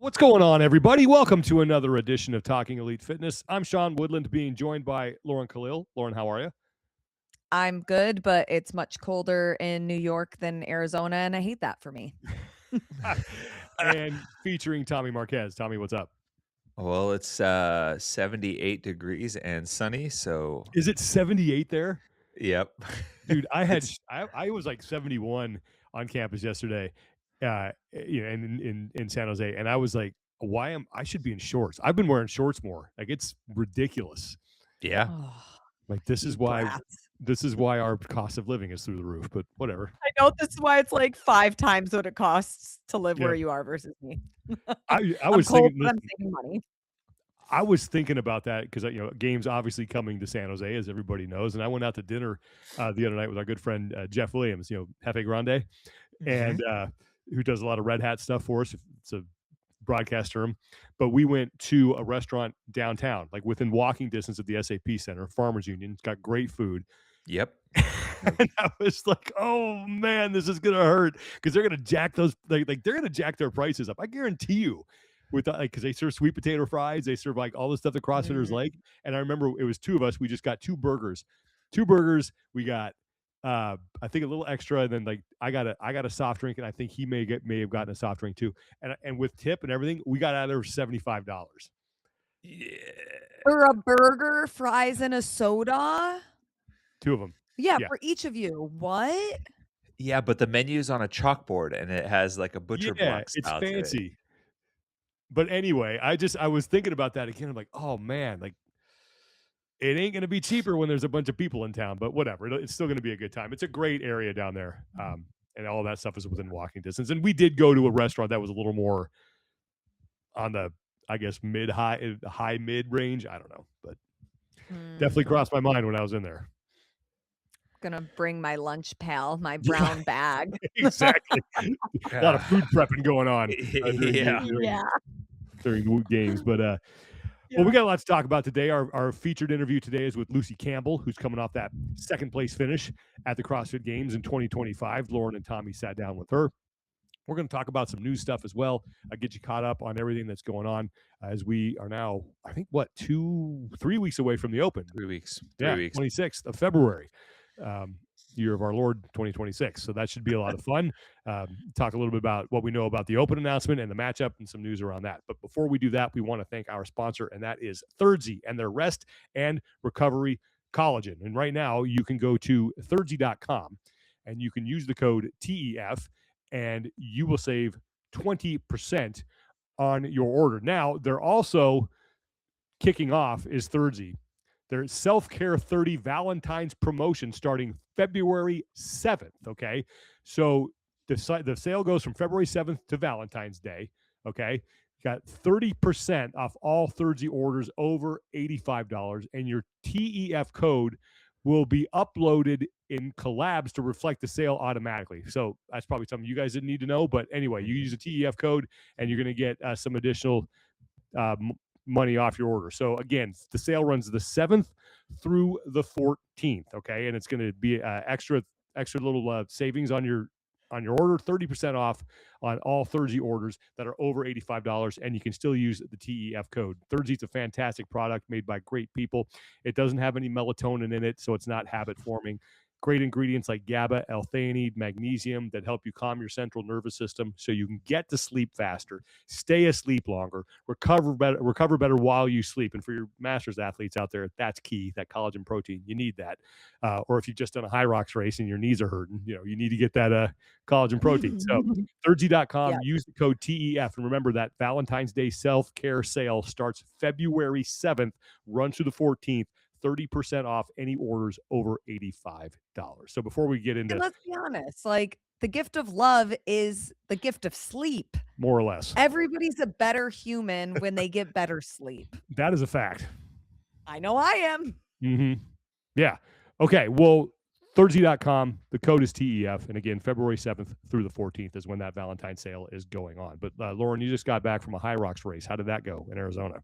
What's going on, everybody? Welcome to another edition of Talking Elite Fitness. I'm Sean Woodland, being joined by Lauren Kalil. Lauren, how are you? I'm good, but it's much colder in New York than Arizona, and I hate that for me. And featuring Tommy Marquez. Tommy, what's up? Well, it's 78 degrees and sunny, so Is it 78 there? yep. Dude, I was like 71 on campus yesterday, in San Jose, and I was like, I should be in shorts. I've been wearing shorts more. Like, it's ridiculous. Yeah. Oh, Like, this you is why brats. our cost of living is through the roof, but whatever. I know this is why it's like 5 times what it costs to live Yeah. where you are versus me. I I'm was cold, thinking, but I'm listen, saving money. I was thinking about that because games obviously coming to San Jose, as everybody knows, and I went out to dinner the other night with our good friend Jeff Williams, Hefe Grande, and who does a lot of Red Hat stuff for us. It's a broadcast term, but we went to a restaurant downtown, like within walking distance of the SAP Center, Farmers Union. It's got great food. Yep. And I was like, oh man, this is gonna hurt because they're gonna jack those they're gonna jack their prices up. I guarantee you. With because they serve sweet potato fries, they serve like all the stuff that CrossFitters like. And I remember it was two of us. We just got two burgers. We got I think a little extra, and then like I got a soft drink, and I think he may have gotten a soft drink too. And with tip and everything, we got out of there $75. Yeah. For a burger, fries, and a soda? Two of them. Yeah, Yeah. for each of you. What? Yeah, but the menu's on a chalkboard and it has like a butcher block It's style to it. fancy. But anyway, I was thinking about that again. I'm like, oh man, like it ain't going to be cheaper when there's a bunch of people in town, but whatever. It's still going to be a good time. It's a great area down there. And all that stuff is within walking distance. And we did go to a restaurant that was a little more on the, I guess, high mid range. I don't know, but definitely crossed my mind when I was in there. Gonna bring my lunch pail, my brown bag. Exactly. A lot of food prepping going on during the games. But well, we got a lot to talk about today. Our featured interview today is with Lucy Campbell, who's coming off that second place finish at the CrossFit Games in 2025. Lauren and Tommy sat down with her. We're going to talk about some new stuff as well. Get you caught up on everything that's going on as we are now, I think, 3 weeks away from the Open. 3 weeks. 26th of February. Year of our Lord 2026. So that should be a lot of fun. Talk a little bit about what we know about the Open announcement and the matchup and some news around that. But before we do that, we want to thank our sponsor, and that is Thirdzy and their Rest and Recovery Collagen. And right now you can go to thirdzy.com and you can use the code TEF and you will save 20% on your order. Now, they're also kicking off is Thirdzy. Their Self-Care 30 Valentine's promotion starting February 7th, okay? So the sale goes from February 7th to Valentine's Day, okay? You got 30% off all Thirdzy orders over $85, and your TEF code will be uploaded in Collabs to reflect the sale automatically. So that's probably something you guys didn't need to know, but anyway, you use a TEF code, and you're going to get some additional money off your order. So again, the sale runs the 7th through the 14th, okay? And it's going to be extra little savings on your order, 30% off on all Thirdzy orders that are over $85, and you can still use the TEF code. Thirdzy is a fantastic product made by great people. It doesn't have any melatonin in it, so it's not habit forming. Great ingredients like GABA, L-theanine, magnesium that help you calm your central nervous system so you can get to sleep faster, stay asleep longer, recover better while you sleep. And for your masters athletes out there, that's key, that collagen protein. You need that. Or if you've just done a Hyrox race and your knees are hurting, you need to get that collagen protein. So Thirdzy.com, use the code TEF. And remember that Valentine's Day self-care sale starts February 7th, runs through the 14th. 30% off any orders over $85. So before we get into, and let's be honest, like the gift of love is the gift of sleep. More or less. Everybody's a better human when they get better sleep. That is a fact. I know I am. Mm-hmm. Yeah. Okay. Well, Thirdzy.com, the code is TEF. And again, February 7th through the 14th is when that Valentine's sale is going on. But Lauren, you just got back from a Hyrox race. How did that go in Arizona?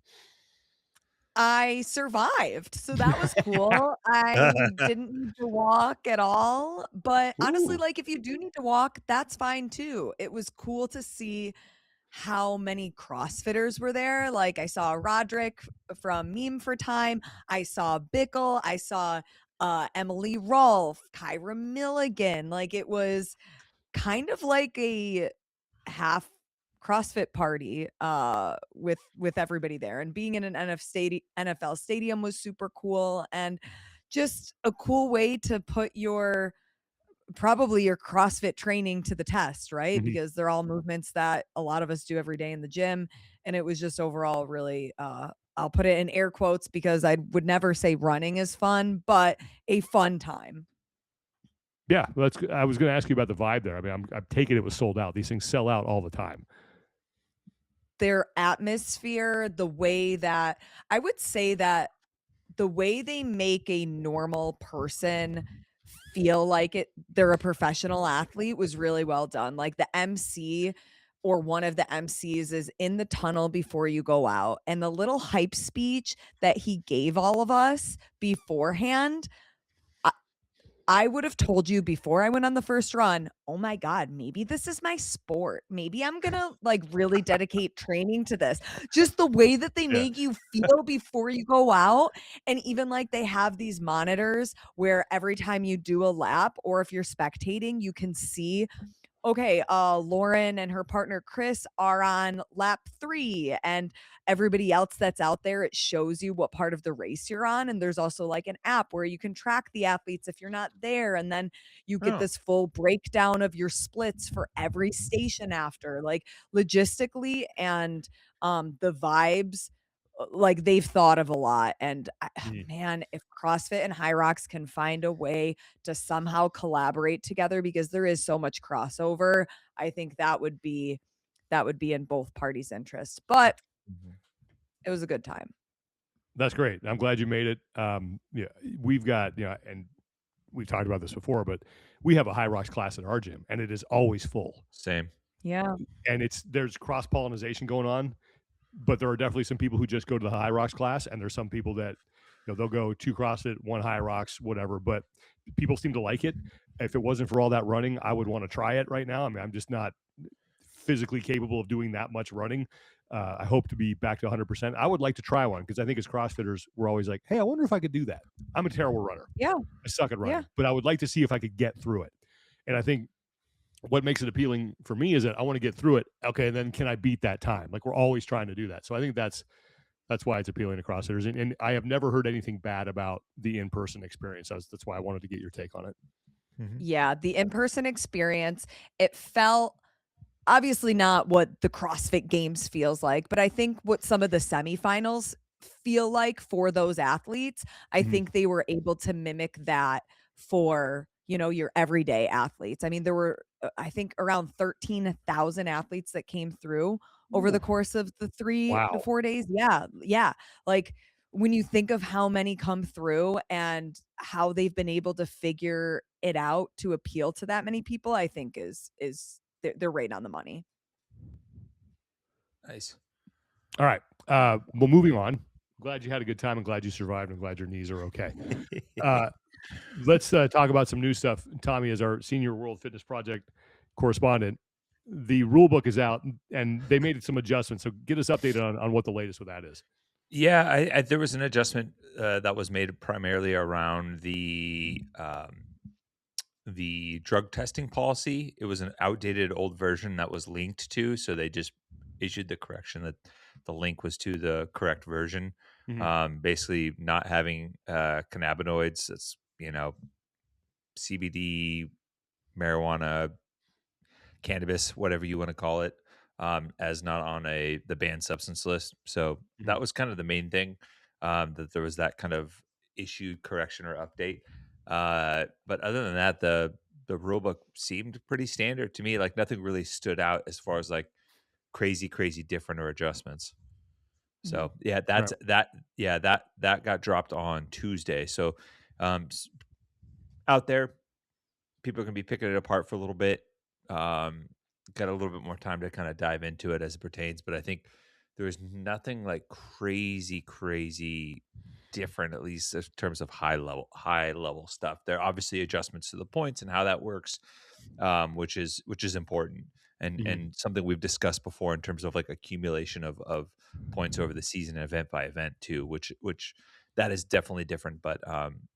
I survived, so that was cool. I didn't need to walk at all, but honestly, Ooh. like if you do need to walk, that's fine too. It was cool to see how many CrossFitters were there. Like I saw Roderick from Meme for Time. I saw Bickle. I saw Emily Rolfe, Kyra Milligan. Like it was kind of like a half CrossFit party with everybody there, and being in an NFL stadium was super cool, and just a cool way to put probably your CrossFit training to the test, right? Mhm. Because they're all movements that a lot of us do every day in the gym, and it was just overall really I'll put it in air quotes because I would never say running is fun, but a fun time. Yeah, I was going to ask you about the vibe there. I mean, I'm taking it was sold out. These things sell out all the time. Their atmosphere, the way that I would say that the way they make a normal person feel like they're a professional athlete was really well done. Like the MC or one of the MCs is in the tunnel before you go out, and the little hype speech that he gave all of us beforehand, I would have told you before I went on the first run, "Oh my god, maybe this is my sport. Maybe I'm gonna, like, really dedicate training to this." Just the way that they Yeah. make you feel before you go out, and even, like, they have these monitors where every time you do a lap or if you're spectating, you can see, okay, Lauren and her partner Chris are on lap 3, and everybody else that's out there, it shows you what part of the race you're on. And there's also like an app where you can track the athletes if you're not there. And then you get Oh. this full breakdown of your splits for every station after, like logistically and the vibes. Like they've thought of a lot. And Mhm. man, if CrossFit and Hyrox can find a way to somehow collaborate together, because there is so much crossover, I think that would be in both parties' interest. But Mhm. it was a good time. That's great. I'm glad you made it. Yeah, we've got, and we've talked about this before, but we have a high rocks class at our gym, and it is always full. Same. Yeah. And there's cross pollination going on, but there are definitely some people who just go to the high rocks class, and there's some people that, they'll go 2 CrossFit, 1 high rocks, whatever. But people seem to like it. If it wasn't for all that running, I would want to try it right now. I mean, I'm just not physically capable of doing that much running. I hope to be back to 100%. I would like to try one because I think as CrossFitters, we're always like, hey, I wonder if I could do that. I'm a terrible runner. Yeah. I suck at Yeah. running, but I would like to see if I could get through it. And I think what makes it appealing for me is that I want to get through it. Okay, and then can I beat that time? Like we're always trying to do that. So I think that's why it's appealing to CrossFitters. And I have never heard anything bad about the in-person experience. That's why I wanted to get your take on it. Mhm. Yeah. The in-person experience, it felt obviously not what the CrossFit Games feels like, but I think what some of the semifinals feel like for those athletes, I Mhm. think they were able to mimic that for, your everyday athletes. I mean, there were, I think, around 13,000 athletes that came through over the Ooh, course of the 3 to wow. 4 days. Yeah, yeah. Like when you think of how many come through and how they've been able to figure it out to appeal to that many people, I think is they're right on the money. Nice. All right. Well, moving on. Glad you had a good time and glad you survived and glad your knees are okay. Uh, let's talk about some new stuff. Tommy, as our senior World Fitness Project correspondent, the rule book is out and they made some adjustments. So get us updated on what the latest with that is. Yeah, there was an adjustment that was made primarily around the drug testing policy. It was an outdated old version that was linked to, so they just issued the correction that the link was to the correct version. Mhm. Basically, not having cannabinoids. That's CBD, marijuana, cannabis, whatever you want to call it, as not on the banned substance list. So Mhm. that was kind of the main thing, that there was that kind of issued correction or update. But other than that, the rule book seemed pretty standard to me. Like nothing really stood out as far as like crazy different or adjustments. Mhm. So yeah, Right. that got dropped on Tuesday. So out there, people are gonna be picking it apart for a little bit. Um, got a little bit more time to kind of dive into it as it pertains, but I think there is nothing like crazy different, at least in terms of high level stuff. There are obviously adjustments to the points and how that works, which is important. and something we've discussed before in terms of like accumulation of points over the season, event by event too, which that is definitely different, but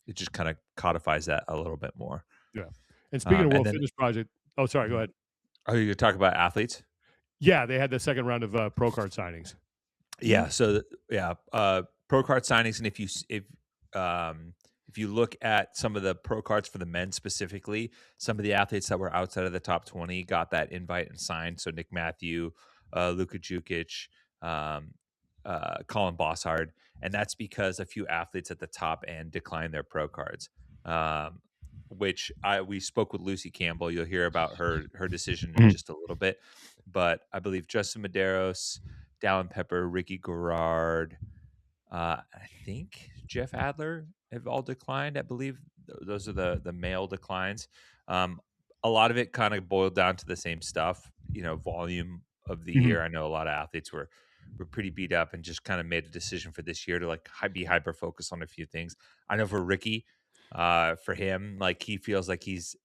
it just kind of codifies that a little bit more. Yeah. And speaking of And World then, Fitness Project, oh, sorry, go Mhm. ahead. Oh, you talk about athletes? Yeah, they had the second round of pro card signings. Yeah. So pro card signings, and if you look at some of the pro cards for the men specifically, some of the athletes that were outside of the top 20 got that invite and signed. So Nick Matthew, Luka Jukic, um, Colin Bossard, and that's because a few athletes at the top end declined their pro cards. Um, which we spoke with Lucy Campbell. You'll hear about her decision in Mhm. just a little bit, but I believe Justin Medeiros, Dallin Pepper, Ricky Garrard, I think Jeff Adler have all declined. I believe those are the male declines. Um, a lot of it kind of boiled down to the same stuff, volume of the Mhm. year. I know a lot of athletes were pretty beat up and just kind of made a decision for this year to like be hyper focused on a few things. I know for Ricky, for him, like he feels like he's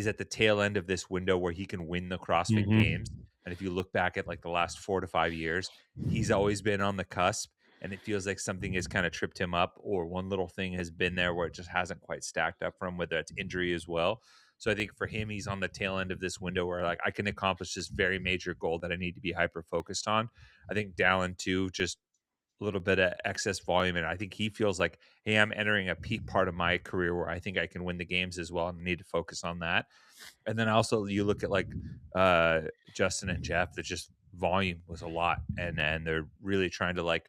at the tail end of this window where he can win the CrossFit Mhm. Games. And if you look back at like the last 4 to 5 years, he's always been on the cusp, and it feels like something has kind of tripped him up, or one little thing has been there where it just hasn't quite stacked up for him, whether it's injury as well. So I think for him, he's on the tail end of this window where like I can accomplish this very major goal that I need to be hyper focused on. I think Dallin too, just a little bit of excess volume, and I think he feels like, hey, I'm entering a peak part of my career where I think I can win the games as well, and I need to focus on that. And then also you look at like Justin and Jeff, that just volume was a lot, and they're really trying to like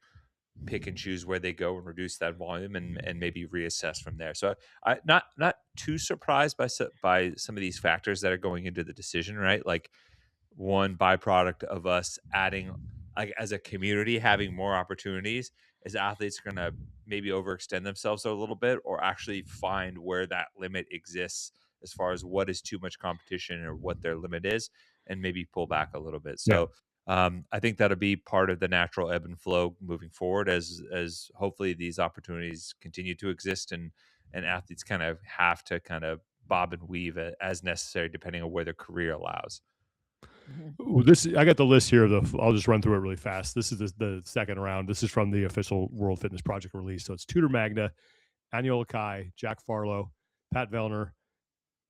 pick and choose where they go and reduce that volume and maybe reassess from there. So I not too surprised by some of these factors that are going into the decision, right? Like one byproduct of us adding, like as a community, having more opportunities is athletes are going to maybe overextend themselves a little bit, or actually find where that limit exists as far as what is too much competition or what their limit is, and maybe pull back a little bit. Yeah. So I think that'll be part of the natural ebb and flow moving forward, as hopefully these opportunities continue to exist, and athletes kind of have to kind of bob and weave as necessary depending on where their career allows. Mhm. Well, this I got the list here. I'll just run through it really fast. This is the second round. This is from the official World Fitness Project release. So it's Tudor Magna, Anil Kai, Jack Farlow, Pat Vellner,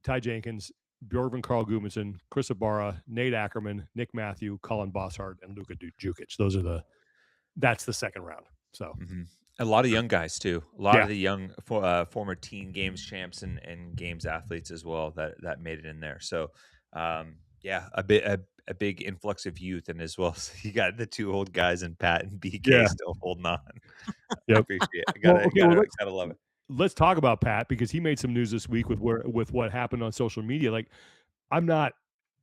Ty Jenkins, Bjorgvin Carl Gudmundsson, Chris Ibarra, Nate Ackerman, Nick Matthew, Colin Bossard, and Luka Jukic. That's the second round. So Mhm. A lot of young guys too. A lot yeah, of the young former teen games champs and games athletes as well that made it in there. So yeah, a big influx of youth, and as well as you got the two old guys and Pat and BK yeah, still holding on. I yep. appreciate it. Well, okay. Well, Gotta love it. let's talk about Pat because he made some news this week with what happened on social media. Like, I'm not.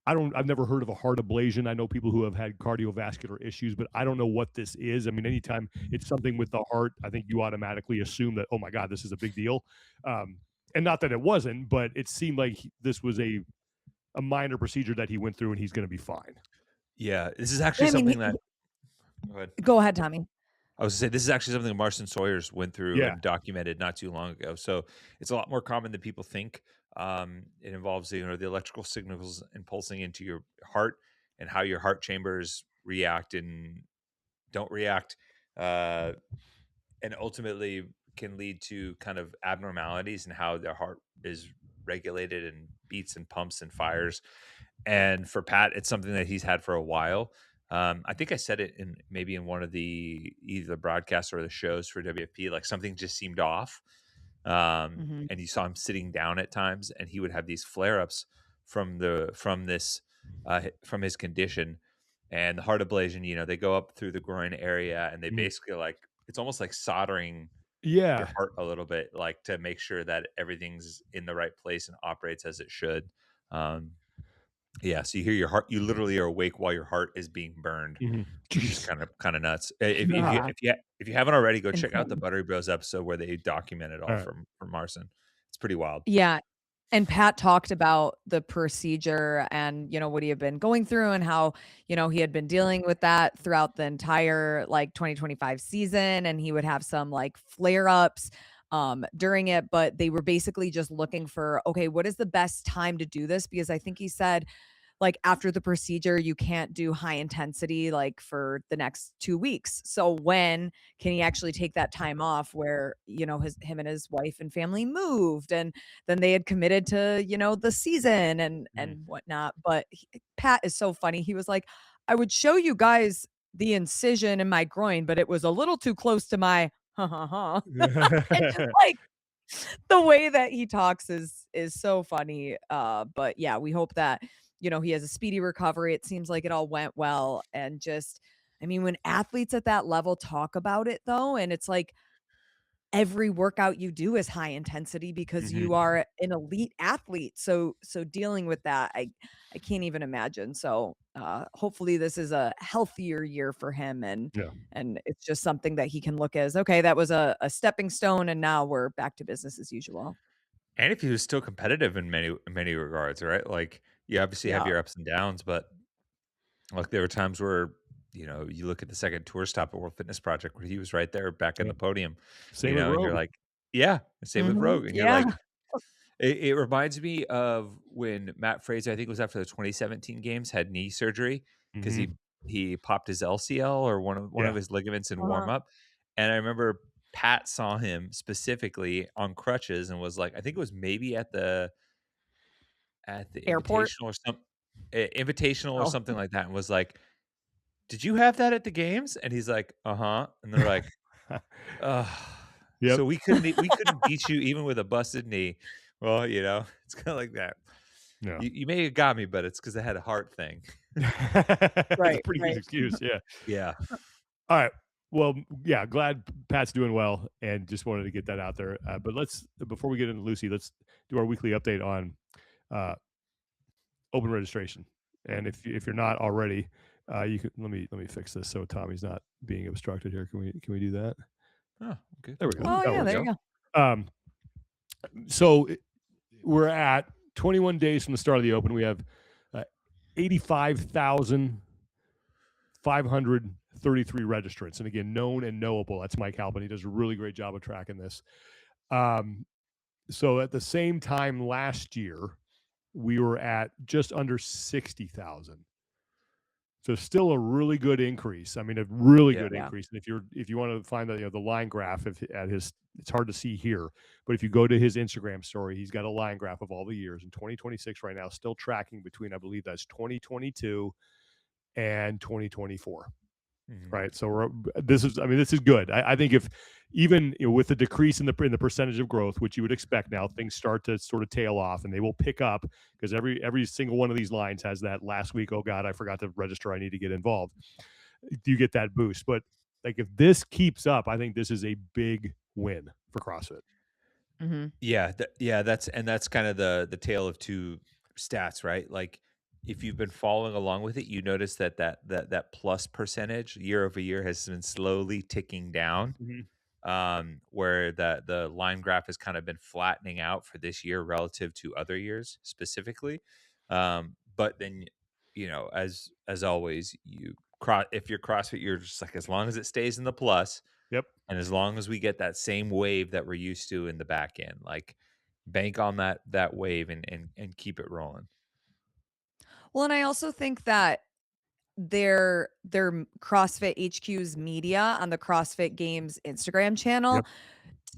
I've never heard of a heart ablation. I know people who have had cardiovascular issues, but I don't know what this is. I mean, anytime it's something with the heart, I think you automatically assume that, oh my God, this is a big deal. And not that it wasn't, but it seemed like this was a minor procedure that he went through and he's going to be fine. Yeah, this is actually I mean, something that. Go ahead. go ahead, Tommy. I was to say this is actually something Marcin Sawyers went through Yeah. and documented not too long ago. So it's a lot more common than people think. It involves the electrical signals impulsing into your heart, and how your heart chambers react and don't react, and ultimately can lead to kind of abnormalities in how their heart is regulated and beats and pumps and fires. And for Pat, it's something that he's had for a while. I think I said it in maybe in one of the either the broadcasts or the shows for WFP, like something just seemed off. Mhm. And you saw him sitting down at times, and he would have these flare ups from his condition. And the heart ablation, they go up through the groin area, and they Mhm. basically like it's almost like soldering your Yeah. heart a little bit, like to make sure that everything's in the right place and operates as it should. Um, yeah, so you hear your heart. You literally are awake while your heart is being burned, Mhm. which is Jeez. kind of nuts. God, If you haven't already, go check out the insane. Buttery Bros episode where they document it All all right. from Marcin. It's pretty wild. Yeah. And Pat talked about the procedure and, what he had been going through and how, he had been dealing with that throughout the entire like 2025 season. And he would have some like flare ups during it, but they were basically just looking for, okay, what is the best time to do this? Because I think he said like after the procedure, you can't do high intensity like for the next 2 weeks. So when can he actually take that time off where, him and his wife and family moved, and then they had committed to, the season and whatnot. But Pat is so funny. He was like, I would show you guys the incision in my groin, but it was a little too close to my ha ha ha. And just like the way that he talks is so funny. But yeah, we hope that, he has a speedy recovery. It seems like it all went well. And just, I mean, when athletes at that level talk about it though, and it's like every workout you do is high intensity because you are an elite athlete. So dealing with that, I can't even imagine. So hopefully this is a healthier year for him, and Yeah. and it's just something that he can look as, okay, that was a stepping stone and now we're back to business as usual. And if he was still competitive in many regards, right? Like you obviously have Yeah. your ups and downs, but like there were times where you look at the second tour stop at World Fitness Project where he was right there back in Yeah. the podium, Same with and you're Rogue. like, yeah, same with Rogue, and you're Yeah. like, it reminds me of when Matt Fraser, I think it was after the 2017 games, had knee surgery because he popped his LCL or one of his ligaments in warm Uh-huh. up, and I remember Pat saw him specifically on crutches and was like, I think it was maybe at the Airport. invitational or Oh. something like that, and was like, "Did you have that at the games?" And he's like, "Uh-huh." And they're like, "Ugh, Yep. so we couldn't beat you even with a busted knee." Well, it's kinda like that. Yeah. You may have got me, but it's because I had a heart thing. That's a Right, pretty good right. excuse. Yeah. Yeah. All right. Well, yeah, glad Pat's doing well, and just wanted to get that out there. But before we get into Lucy, let's do our weekly update on open registration. And if you're not already, you can let me fix this so Tommy's not being obstructed here. Can we do that? Oh, okay. There we go. Oh That yeah, works. there you go. So we're at 21 days from the start of the Open. We have 85,533 registrants, and again, known and knowable. That's Mike Halpin. He does a really great job of tracking this. So at the same time last year, we were at just under 60,000. So still a really good increase. I mean, a really good Yeah. increase. And if you want to find the line graph it's hard to see here, but if you go to his Instagram story, he's got a line graph of all the years. In 2026 right now, still tracking between, I believe that's 2022 and 2024. Right. So this is good. I think if even with the decrease in the percentage of growth, which you would expect now, things start to sort of tail off, and they will pick up because every single one of these lines has that last week, oh God, I forgot to register, I need to get involved. You get that boost. But like if this keeps up, I think this is a big win for CrossFit. Yeah, that's kind of the tale of two stats, right? Like if you've been following along with it, you notice that plus percentage year over year has been slowly ticking down. Where the line graph has kind of been flattening out for this year relative to other years specifically. But then, as always, if you're CrossFit, you're just like, as long as it stays in the plus, Yep. and as long as we get that same wave that we're used to in the back end, like bank on that wave and keep it rolling. Well, and I also think that their CrossFit HQ's media on the CrossFit Games Instagram channel, Yep.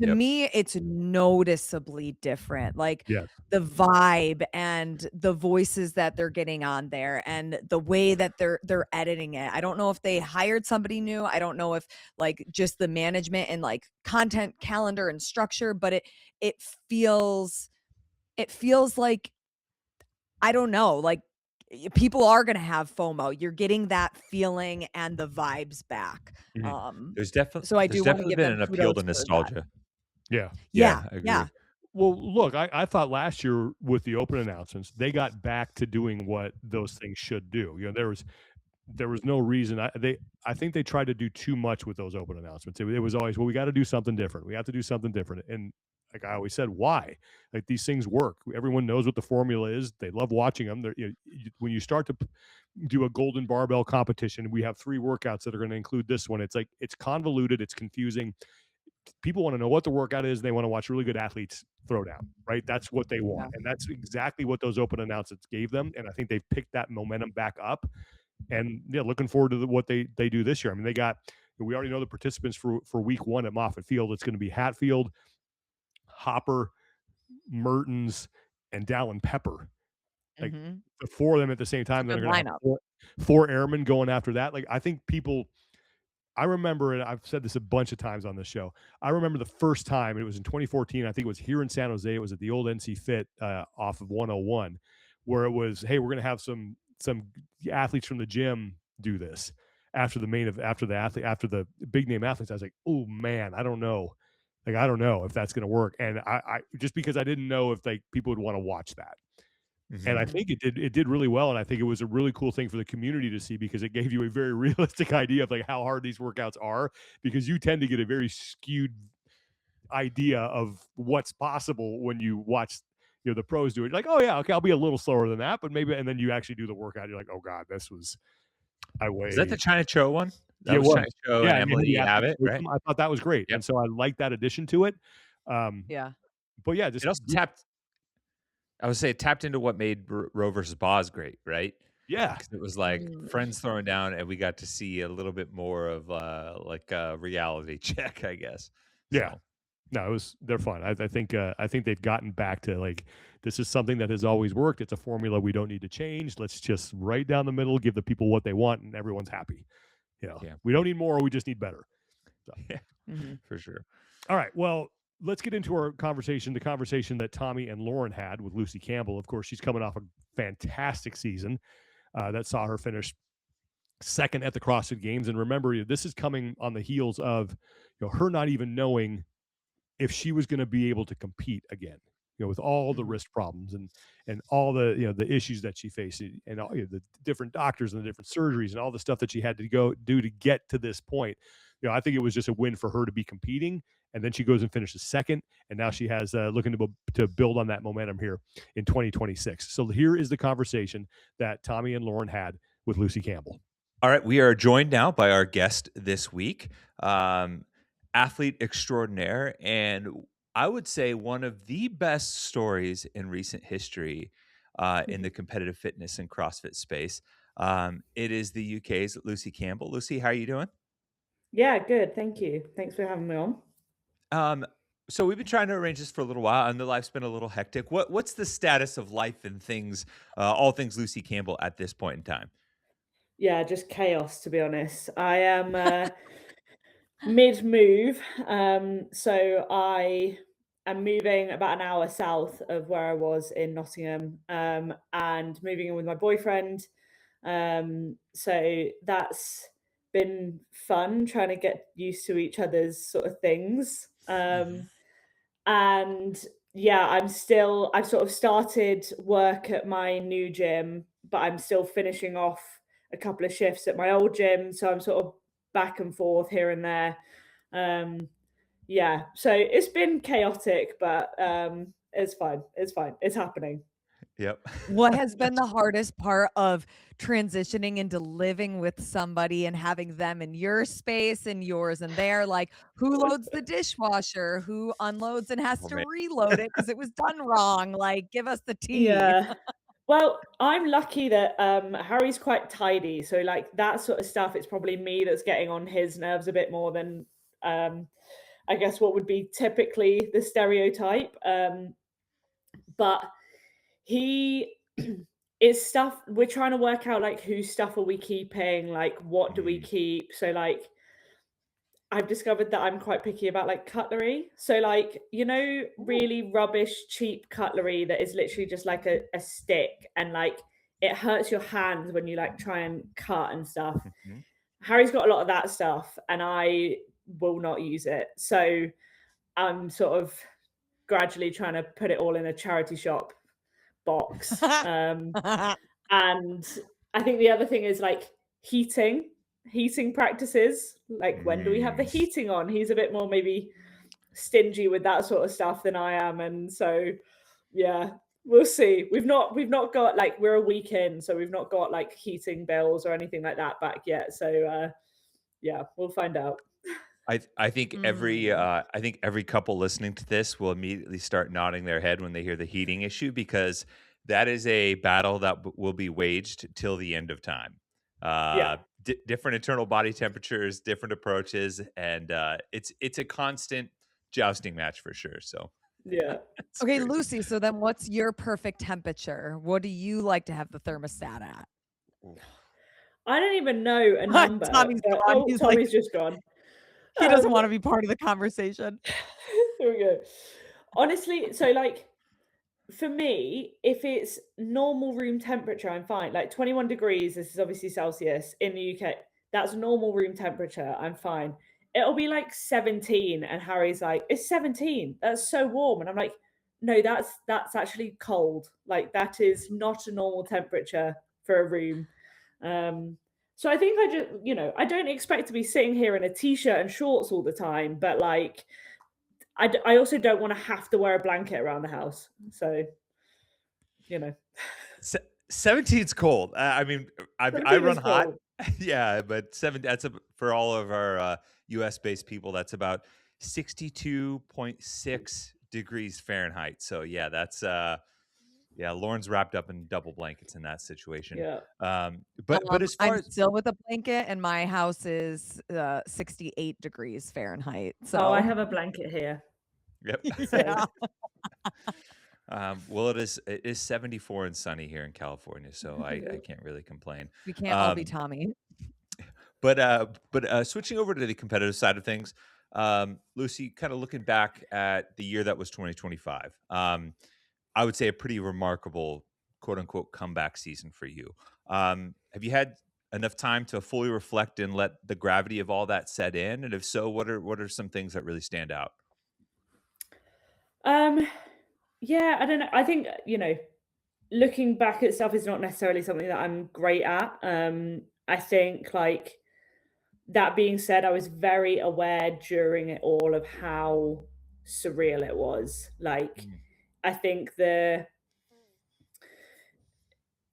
to Yep. me, it's noticeably different. Like Yes. the vibe and the voices that they're getting on there and the way that they're editing it. I don't know if they hired somebody new. I don't know if like just the management and like content calendar and structure, but it feels like, I don't know, like people are going to have FOMO. You're getting that feeling and the vibes back. There's So I do want to definitely give been them an appeal kudos to for that. nostalgia. Yeah. Yeah. I agree. Yeah. Well, look, I thought last year with the Open announcements, they got back to doing what those things should do. There was no reason. I think they tried to do too much with those Open announcements. It was always, well, we got to do something different. We have to do something different. And like I always said, why? Like these things work. Everyone knows what the formula is. They love watching them. When you start to do a golden barbell competition, we have 3 workouts that are going to include this one. It's like it's convoluted. It's confusing. people want to know what the workout is. They want to watch really good athletes throw down, right? That's what they want. Yeah. And that's exactly what those open announcements gave them. And I think they've picked that momentum back up. And yeah, looking forward to what they do this year. I mean, we already know the participants for week 1 at Moffett Field. It's going to be Hatfield, Hopper, Mertens, and Dallin Pepper. Like the 4 of them at the same time. Then they're going to have 4 airmen going after that. Like, I think I remember, and I've said this a bunch of times on this show, I remember the first time, it was in 2014, I think it was here in San Jose, it was at the old NC Fit off of 101, where it was, hey, we're going to have some athletes from the gym do this after the big name athletes. I was like, oh man, I don't know. Like, I don't know if that's going to work. And I just because I didn't know if like people would want to watch that. And I think it did really well. And I think it was a really cool thing for the community to see, because it gave you a very realistic idea of like how hard these workouts are, because you tend to get a very skewed idea of what's possible when you watch, the pros do it. You're like, oh yeah, okay, I'll be a little slower than that, but maybe, and then you actually do the workout. You're like, oh God, Is that the China Cho one? That was China Cho and Emily Abbott, right? I thought that was great. Yep. And so I like that addition to it. Yeah. But yeah, just it also tapped into what made Roe versus Boz great, right? Yeah. It was like friends throwing down, and we got to see a little bit more of like a reality check, I guess. Yeah. No, they're fun. I think they've gotten back to like, this is something that has always worked. It's a formula we don't need to change. Let's just right down the middle, give the people what they want, and everyone's happy. We don't need more. We just need better. So. Yeah, for sure. All right. Well, let's get into our conversation, the conversation that Tommy and Lauren had with Lucy Campbell. Of course, she's coming off a fantastic season that saw her finish second at the CrossFit Games. And remember, this is coming on the heels of her not even knowing if she was going to be able to compete again, with all the wrist problems and all the, the issues that she faced, and all the different doctors and the different surgeries and all the stuff that she had to go do to get to this point. I think it was just a win for her to be competing. And then she goes and finishes second. And now she has looking to build on that momentum here in 2026. So here is the conversation that Tommy and Lauren had with Lucy Campbell. All right. We are joined now by our guest this week, athlete extraordinaire, and I would say one of the best stories in recent history in the competitive fitness and CrossFit space. It is the UK's Lucy Campbell. Lucy, how are you doing? Yeah, good. Thank you. Thanks for having me on. So we've been trying to arrange this for a little while, and the life's been a little hectic. What's the status of life and things, all things Lucy Campbell at this point in time? Yeah, just chaos, to be honest. I am mid-move. So I am moving about an hour south of where I was in Nottingham, and moving in with my boyfriend. So that's been fun, trying to get used to each other's sort of things. And yeah, I've sort of started work at my new gym, but I'm still finishing off a couple of shifts at my old gym. So I'm sort of back and forth here and there. Yeah, so it's been chaotic, but it's fine. It's fine. It's happening. Yep. What has been the hardest part of transitioning into living with somebody and having them in your space and yours and their, like, who loads the dishwasher, who unloads and has to reload it because it was done wrong? Like, give us the tea. Yeah. Well, I'm lucky that Harry's quite tidy. So like that sort of stuff, it's probably me that's getting on his nerves a bit more than I guess what would be typically the stereotype. But it's stuff we're trying to work out, like whose stuff are we keeping, like what do we keep. So like I've discovered that I'm quite picky about like cutlery. So like, really rubbish, cheap cutlery that is literally just like a stick, and like it hurts your hands when you like try and cut and stuff. Harry's got a lot of that stuff and I will not use it. So I'm sort of gradually trying to put it all in a charity shop box. And I think the other thing is like heating practices. Like when do we have the heating on? He's a bit more maybe stingy with that sort of stuff than I am. And so, yeah, we'll see. We've not got like, we're a week in, so we've not got like heating bills or anything like that back yet. So yeah, we'll find out. I think every couple listening to this will immediately start nodding their head when they hear the heating issue, because that is a battle that will be waged till the end of time. Yeah. Different internal body temperatures, different approaches, and it's a constant jousting match for sure. So Yeah. it's Okay, great. Lucy, so then what's your perfect temperature? What do you like to have the thermostat at? I don't even know a number. Tommy's but, gone. He's like- Tommy's just gone. He doesn't want to be part of the conversation. There we go. Honestly, so like for me, if it's normal room temperature, I'm fine. Like 21 degrees, this is obviously Celsius in the UK. That's normal room temperature. I'm fine. It'll be like 17, and Harry's like, "It's 17. That's so warm." And I'm like, "No, that's actually cold. Like that is not a normal temperature for a room." So I think I just, I don't expect to be sitting here in a t-shirt and shorts all the time, but like, I also don't want to have to wear a blanket around the house. So, 17's cold. I mean, I 17 run is hot. cold. Yeah, but for all of our US based people, that's about 62.6 degrees Fahrenheit. So yeah, that's Lauren's wrapped up in double blankets in that situation. Yeah. But as far I'm as still with a blanket, and my house is 68 degrees Fahrenheit. So Oh, I have a blanket here. yep. yeah. Well, it is 74 and sunny here in California, so I can't really complain. We can't all be Tommy. But switching over to the competitive side of things, Lucy, kind of looking back at the year that was 2025, I would say a pretty remarkable "quote unquote" comeback season for you. Have you had enough time to fully reflect and let the gravity of all that set in? And if so, what are some things that really stand out? Yeah, I don't know. I think, looking back at stuff is not necessarily something that I'm great at. I think like that being said, I was very aware during it all of how surreal it was. Like, I think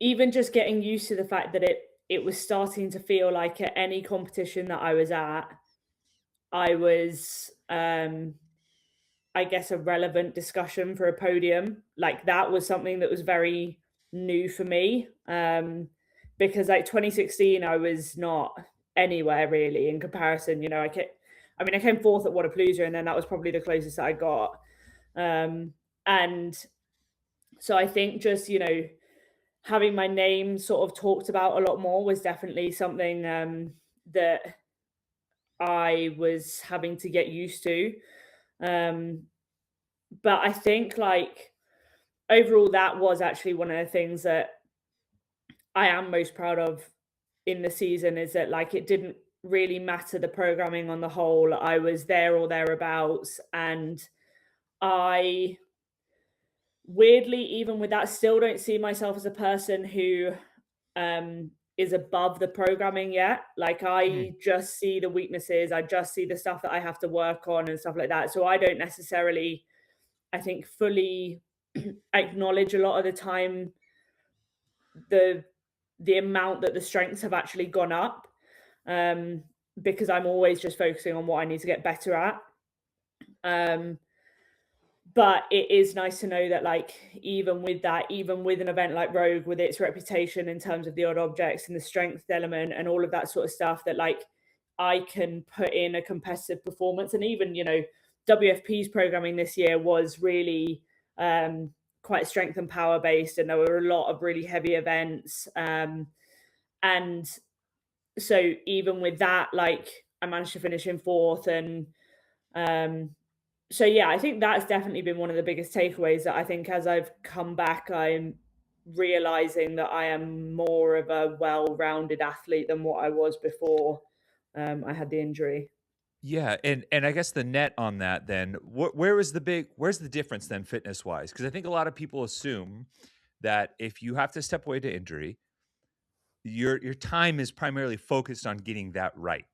even just getting used to the fact that it was starting to feel like at any competition that I was at, I was I guess a relevant discussion for a podium. Like that was something that was very new for me. Because like 2016 I was not anywhere really in comparison. I came fourth at Wadapalooza, and then that was probably the closest that I got. And so I think just, having my name sort of talked about a lot more was definitely something that I was having to get used to. But I think like overall, that was actually one of the things that I am most proud of in the season, is that like it didn't really matter the programming on the whole. I was there or thereabouts, and I weirdly, even with that, still don't see myself as a person who is above the programming yet. Like I just see the weaknesses, I just see the stuff that I have to work on and stuff like that. So I don't necessarily, I think, fully acknowledge a lot of the time the amount that the strengths have actually gone up, because I'm always just focusing on what I need to get better at. But it is nice to know that like even with that, even with an event like Rogue, with its reputation in terms of the odd objects and the strength element and all of that sort of stuff, that like I can put in a competitive performance. And even WFP's programming this year was really quite strength and power based, and there were a lot of really heavy events, and so even with that, like I managed to finish in fourth. And so yeah, I think that's definitely been one of the biggest takeaways, that I think as I've come back, I'm realizing that I am more of a well-rounded athlete than what I was before I had the injury. Yeah, and I guess the net on that then, where's the difference then fitness wise? Because I think a lot of people assume that if you have to step away to injury, your time is primarily focused on getting that right.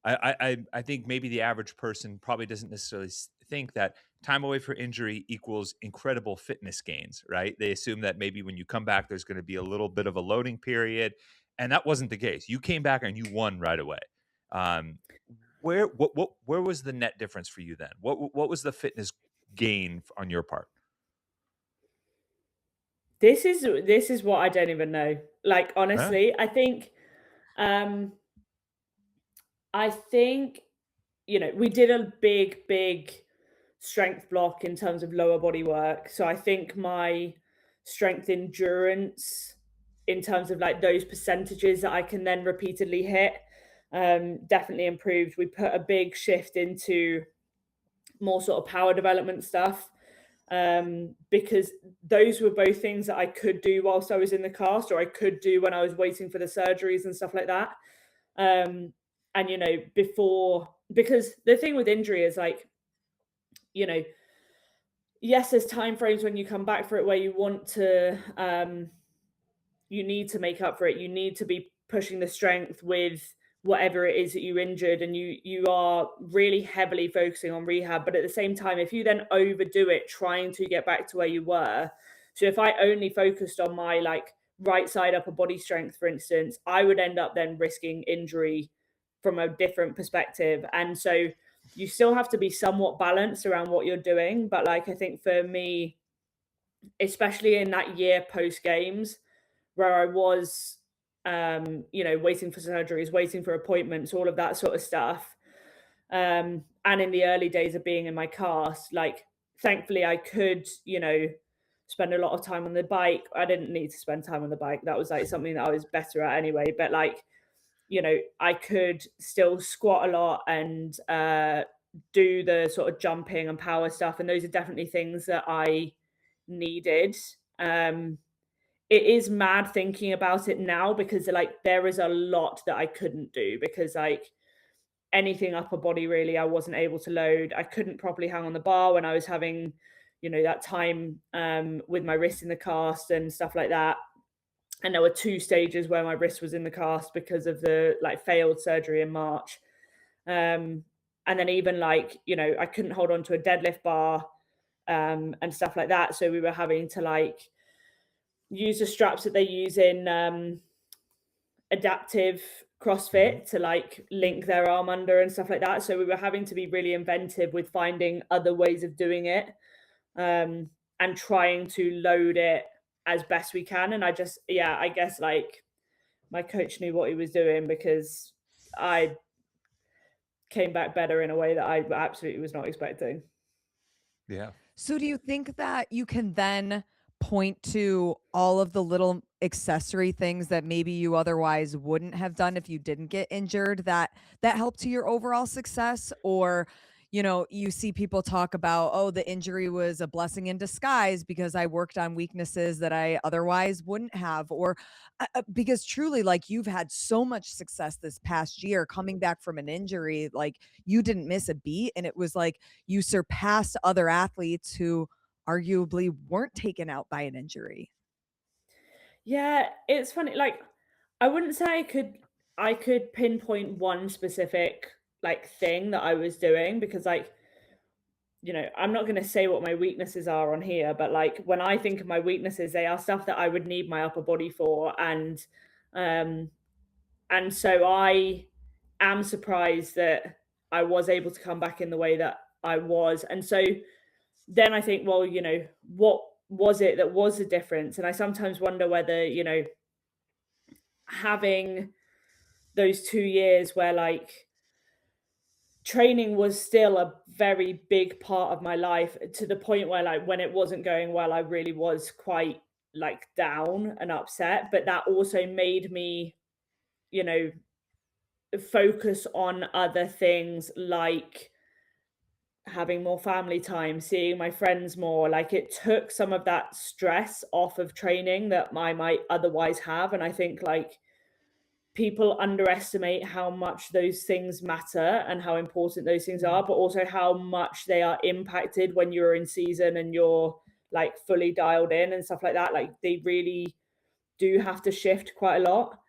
I think maybe the average person probably doesn't necessarily think that time away for injury equals incredible fitness gains, right? They assume that maybe when you come back, there's going to be a little bit of a loading period, and that wasn't the case. You came back and you won right away. where was the net difference for you then? What was the fitness gain on your part? This is what I don't even know. Like, honestly, I think, we did a big strength block in terms of lower body work. So I think my strength endurance in terms of like those percentages that I can then repeatedly hit, definitely improved. We put a big shift into more sort of power development stuff, because those were both things that I could do whilst I was in the cast, or I could do when I was waiting for the surgeries and stuff like that. And because the thing with injury is like, yes, there's time frames when you come back for it where you want to, you need to make up for it. You need to be pushing the strength with whatever it is that you injured, and you are really heavily focusing on rehab. But at the same time, if you then overdo it trying to get back to where you were, so if I only focused on my like right side upper body strength, for instance, I would end up then risking injury from a different perspective. And so you still have to be somewhat balanced around what you're doing. But like, I think for me, especially in that year post games where I was, waiting for surgeries, waiting for appointments, all of that sort of stuff. And in the early days of being in my cast, like, thankfully I could, spend a lot of time on the bike. I didn't need to spend time on the bike. That was like something that I was better at anyway. But like, I could still squat a lot and do the sort of jumping and power stuff. And those are definitely things that I needed. It is mad thinking about it now, because like there is a lot that I couldn't do, because like anything upper body really I wasn't able to load. I couldn't properly hang on the bar when I was having, that time with my wrist in the cast and stuff like that. And there were 2 stages where my wrist was in the cast because of the like failed surgery in March. And then even like, I couldn't hold on to a deadlift bar and stuff like that. So we were having to like use the straps that they use in adaptive CrossFit to like link their arm under and stuff like that. So we were having to be really inventive with finding other ways of doing it, and trying to load it as best we can. And I guess like my coach knew what he was doing, because I came back better in a way that I absolutely was not expecting. Yeah. So do you think that you can then point to all of the little accessory things that maybe you otherwise wouldn't have done if you didn't get injured that helped to your overall success? Or you see people talk about, oh, the injury was a blessing in disguise because I worked on weaknesses that I otherwise wouldn't have. Or because truly, like, you've had so much success this past year coming back from an injury, like you didn't miss a beat. And it was like you surpassed other athletes who arguably weren't taken out by an injury. Yeah, it's funny. Like, I wouldn't say I could pinpoint one specific like thing that I was doing, because like, I'm not going to say what my weaknesses are on here, but like when I think of my weaknesses, they are stuff that I would need my upper body for. And so I am surprised that I was able to come back in the way that I was. And so then I think, well, what was it that was the difference? And I sometimes wonder whether, having those 2 years where like training was still a very big part of my life, to the point where like when it wasn't going well, I really was quite like down and upset. But that also made me, focus on other things, like having more family time, seeing my friends more. Like, it took some of that stress off of training that I might otherwise have. And I think like people underestimate how much those things matter and how important those things are, but also how much they are impacted when you're in season and you're like fully dialed in and stuff like that. Like, they really do have to shift quite a lot.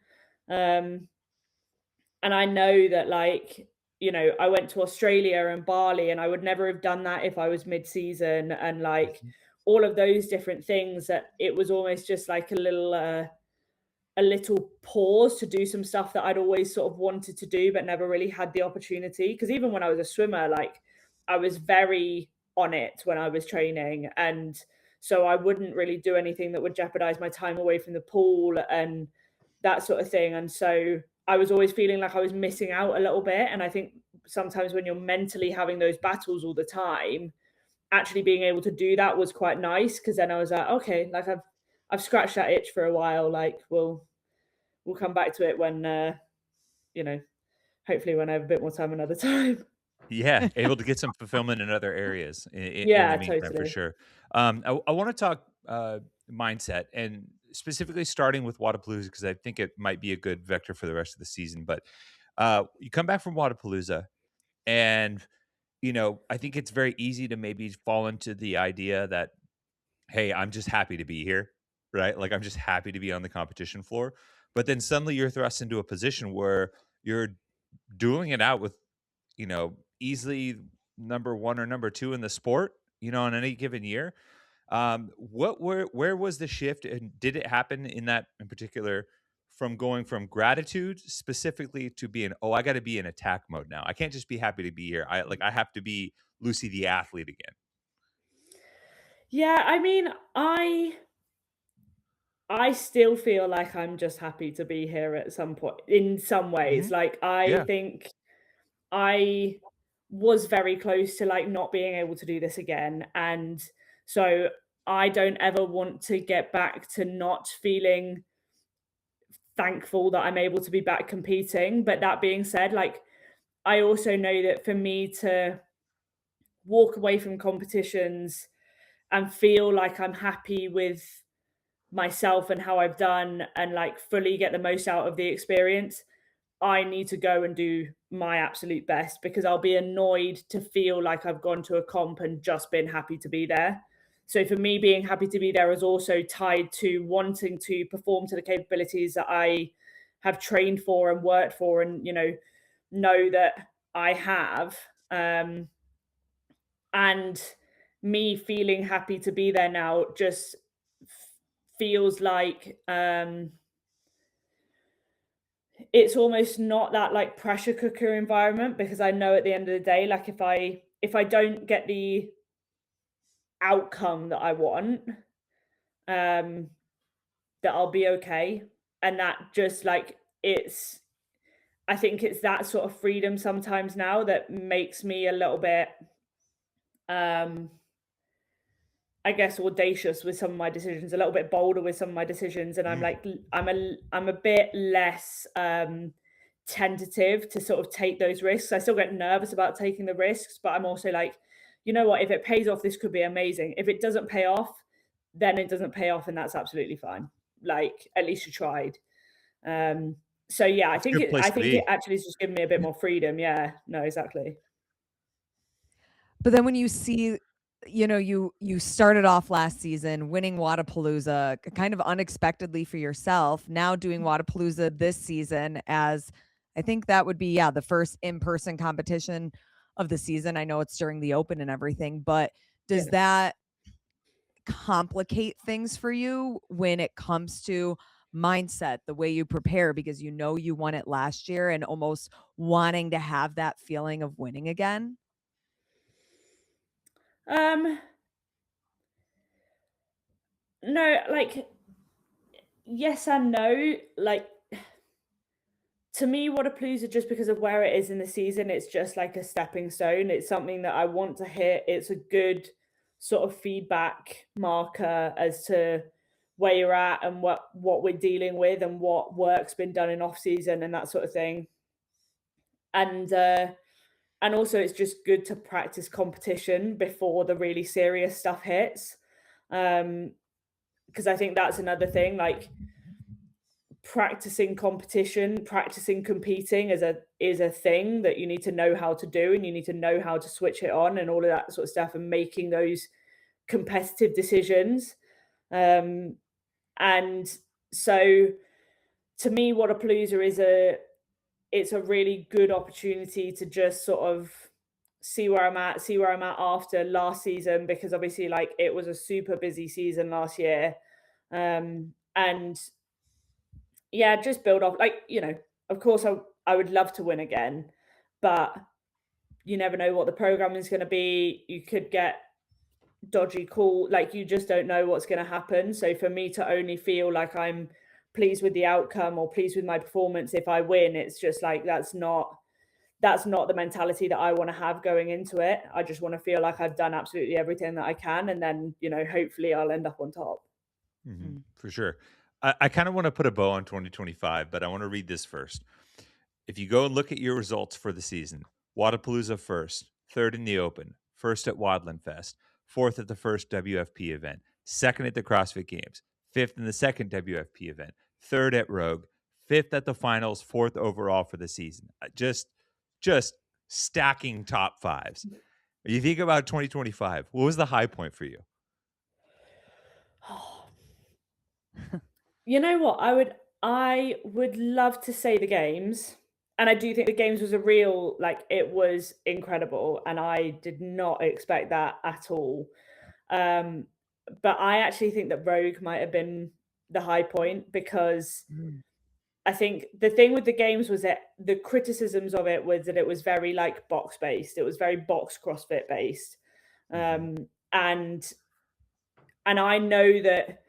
And I know that like, I went to Australia and Bali, and I would never have done that if I was mid-season, and like all of those different things, that it was almost just like a a little pause to do some stuff that I'd always sort of wanted to do, but never really had the opportunity. Because even when I was a swimmer, like I was very on it when I was training. And so I wouldn't really do anything that would jeopardize my time away from the pool and that sort of thing. And so I was always feeling like I was missing out a little bit. And I think sometimes when you're mentally having those battles all the time, actually being able to do that was quite nice, because then I was like, okay, like I've scratched that itch for a while. Like we'll come back to it when hopefully when I have a bit more time another time. Yeah, able to get some fulfillment in other areas in Yeah, the meantime, for totally. sure. I want to talk mindset, and specifically starting with Wadapalooza, because I think it might be a good vector for the rest of the season. But you come back from Wadapalooza, and I think it's very easy to maybe fall into the idea that, hey, I'm just happy to be here, right? Like I'm just happy to be on the competition floor. But then suddenly you're thrust into a position where you're dueling it out with, easily number one or number two in the sport, on any given year. Where was the shift, and did it happen in that in particular, from going from gratitude specifically to being, oh, I got to be in attack mode now. I can't just be happy to be here. I have to be Lucy the athlete again. Yeah, I mean, I still feel like I'm just happy to be here at some point in some ways. Like I Yeah. think I was very close to like not being able to do this again. And so I don't ever want to get back to not feeling thankful that I'm able to be back competing. But that being said, like I also know that for me to walk away from competitions and feel like I'm happy with myself and how I've done and like fully get the most out of the experience, I need to go and do my absolute best, because I'll be annoyed to feel like I've gone to a comp and just been happy to be there. So for me, being happy to be there is also tied to wanting to perform to the capabilities that I have trained for and worked for, and know that I have. And me feeling happy to be there now just feels like it's almost not that like pressure cooker environment, because I know at the end of the day, like if I don't get the outcome that I want, that I'll be okay. And that just like I think it's that sort of freedom sometimes now that makes me a little bit I guess audacious with some of my decisions, a little bit bolder with some of my decisions, and I'm like I'm a bit less tentative to sort of take those risks. I still get nervous about taking the risks, but I'm also like, you know what, if it pays off, this could be amazing. If it doesn't pay off, then it doesn't pay off, and that's absolutely fine. Like at least you tried. So yeah, I think it actually has just given me a bit more freedom. Yeah, no, exactly. But then when you see, you started off last season winning Wadapalooza kind of unexpectedly for yourself, now doing Wadapalooza this season, as I think that would be, the first in-person competition of the season. I know it's during the open and everything, but does that complicate things for you when it comes to mindset, the way you prepare, because you won it last year and almost wanting to have that feeling of winning again? No, like yes and no. Like to me, Wadapalooza, just because of where it is in the season, it's just like a stepping stone. It's something that I want to hit. It's a good sort of feedback marker as to where you're at and what we're dealing with and what work's been done in off season and that sort of thing. And also it's just good to practice competition before the really serious stuff hits. Because I think that's another thing, like practicing competition, practicing competing is a thing that you need to know how to do, and you need to know how to switch it on and all of that sort of stuff, and making those competitive decisions. And so to me, Wadapalooza it's a really good opportunity to just sort of see where I'm at after last season, because obviously like it was a super busy season last year. And yeah, just build off. Like, of course, I would love to win again, but you never know what the program is going to be. You could get dodgy call. Like, you just don't know what's going to happen. So for me to only feel like I'm pleased with the outcome or pleased with my performance if I win, it's just like that's not the mentality that I want to have going into it. I just want to feel like I've done absolutely everything that I can, and then hopefully I'll end up on top. For sure. I kind of want to put a bow on 2025, but I want to read this first. If you go and look at your results for the season, Wadapalooza first, third in the Open, first at Wadland Fest, fourth at the first WFP event, second at the CrossFit Games, fifth in the second WFP event, third at Rogue, fifth at the finals, fourth overall for the season. Just stacking top fives. You think about 2025, what was the high point for you? You know what? I would love to say the games. And I do think the games was it was incredible. And I did not expect that at all. But I actually think that Rogue might have been the high point, because I think the thing with the games was that the criticisms of it was that it was very like box based. It was very box CrossFit based. And I know that,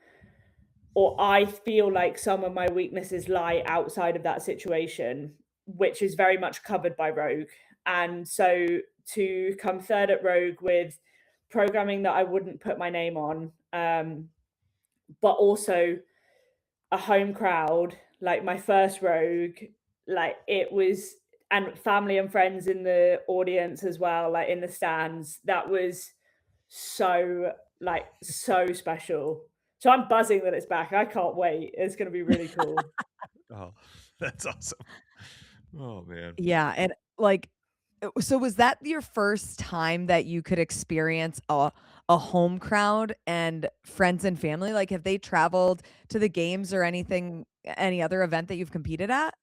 or I feel like some of my weaknesses lie outside of that situation, which is very much covered by Rogue. And so to come third at Rogue with programming that I wouldn't put my name on, but also a home crowd, like my first Rogue, like it was, and family and friends in the audience as well, like in the stands, that was so special. So I'm buzzing that it's back. I can't wait. It's going to be really cool. Oh, that's awesome. Oh, man. Yeah, and so was that your first time that you could experience a home crowd and friends and family? Like, have they traveled to the games or any other event that you've competed at?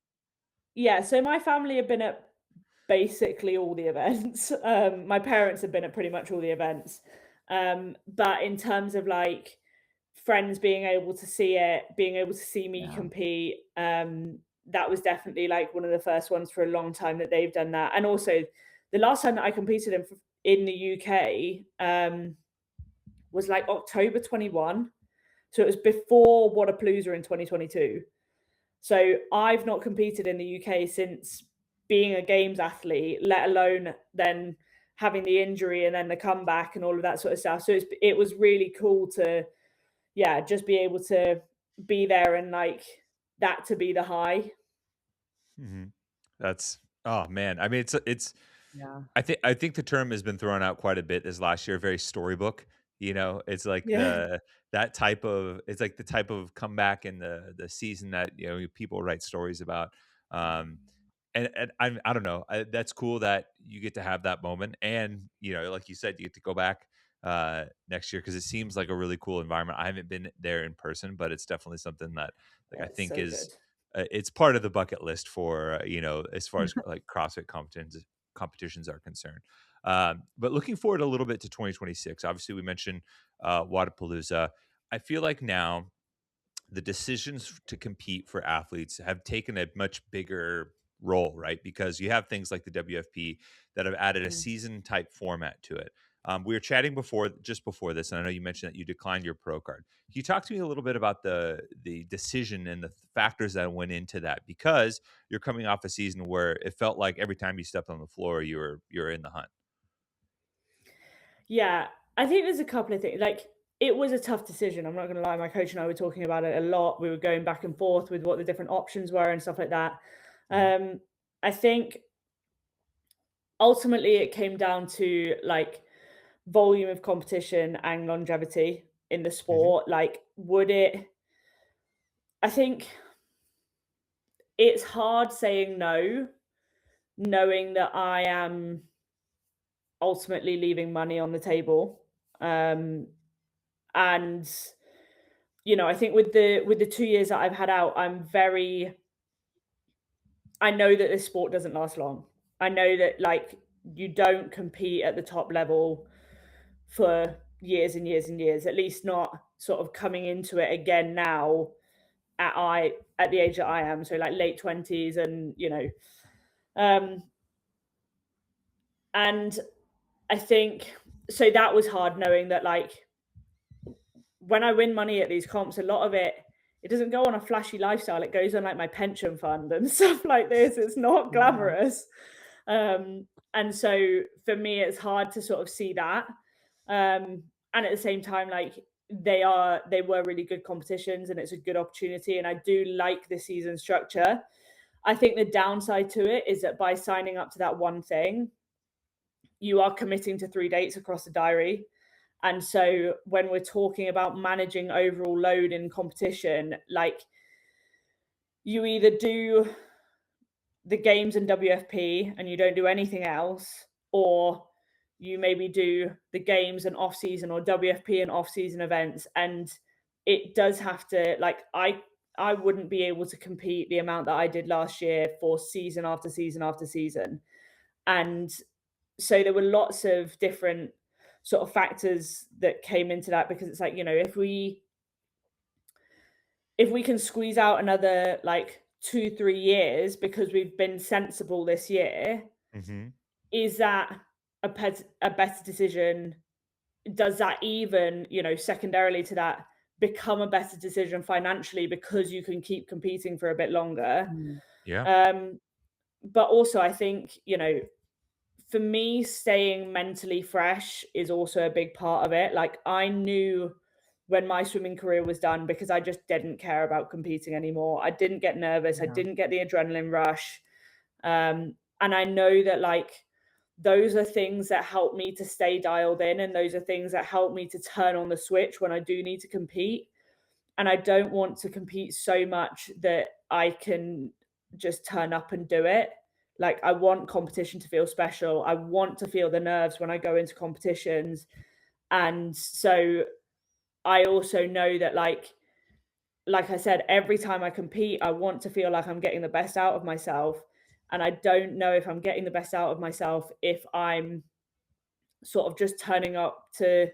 Yeah, so my family have been at basically all the events. My parents have been at pretty much all the events. But in terms of like friends being able to see it, being able to see me compete, that was definitely like one of the first ones for a long time that they've done that. And also the last time that I competed in the UK was like October 21. So it was before Wadapalooza in 2022. So I've not competed in the UK since being a games athlete, let alone then having the injury and then the comeback and all of that sort of stuff. So it was really cool to, just be able to be there and like that to be the high. That's, oh man. I mean, it's, Yeah. I think the term has been thrown out quite a bit this last year, very storybook. It's like it's like the type of comeback in the season that people write stories about. And I don't know. That's cool that you get to have that moment, and like you said, you get to go back next year, because it seems like a really cool environment. I haven't been there in person, but it's definitely something that I think so is good. it's part of the bucket list for as far as like CrossFit competitions are concerned. But looking forward a little bit to 2026. Obviously, we mentioned Wadapalooza. I feel like now the decisions to compete for athletes have taken a much bigger role, right? Because you have things like the WFP that have added a season type format to it. We were chatting just before this, and I know you mentioned that you declined your pro card. Can you talk to me a little bit about the decision and the factors that went into that? Because you're coming off a season where it felt like every time you stepped on the floor, you're in the hunt. Yeah, I think there's a couple of things. Like, it was a tough decision. I'm not going to lie. My coach and I were talking about it a lot. We were going back and forth with what the different options were and stuff like that. I think ultimately it came down to like volume of competition and longevity in the sport. Like, I think it's hard saying no, knowing that I am ultimately leaving money on the table. And I think with the 2 years that I've had out, I know that this sport doesn't last long. I know that like you don't compete at the top level for years and years and years, at least not sort of coming into it again now at the age that I am, so like late 20s, and and I think so that was hard, knowing that like when I win money at these comps, a lot of it doesn't go on a flashy lifestyle. It goes on like my pension fund and stuff like this. It's not glamorous. And so for me, it's hard to sort of see that. And at the same time, like they were really good competitions, and it's a good opportunity. And I do like the season structure. I think the downside to it is that by signing up to that one thing, you are committing to 3 dates across the diary. And so when we're talking about managing overall load in competition, like you either do the games and WFP and you don't do anything else, or you maybe do the games and off-season, or WFP and off-season events. And it does have to, like, I wouldn't be able to compete the amount that I did last year for season after season after season. And so there were lots of different sort of factors that came into that, because it's like, if we can squeeze out another like 2-3 years because we've been sensible this year, is that a better decision? Does that even, secondarily to that, become a better decision financially because you can keep competing for a bit longer? But also I think, for me, staying mentally fresh is also a big part of it. Like I knew when my swimming career was done, because I just didn't care about competing anymore. I didn't get nervous. I didn't get the adrenaline rush. And I know that like those are things that help me to stay dialed in, and those are things that help me to turn on the switch when I do need to compete. And I don't want to compete so much that I can just turn up and do it. Like I want competition to feel special. I want to feel the nerves when I go into competitions. And so I also know that like I said, every time I compete, I want to feel like I'm getting the best out of myself. And I don't know if I'm getting the best out of myself if I'm sort of just turning up to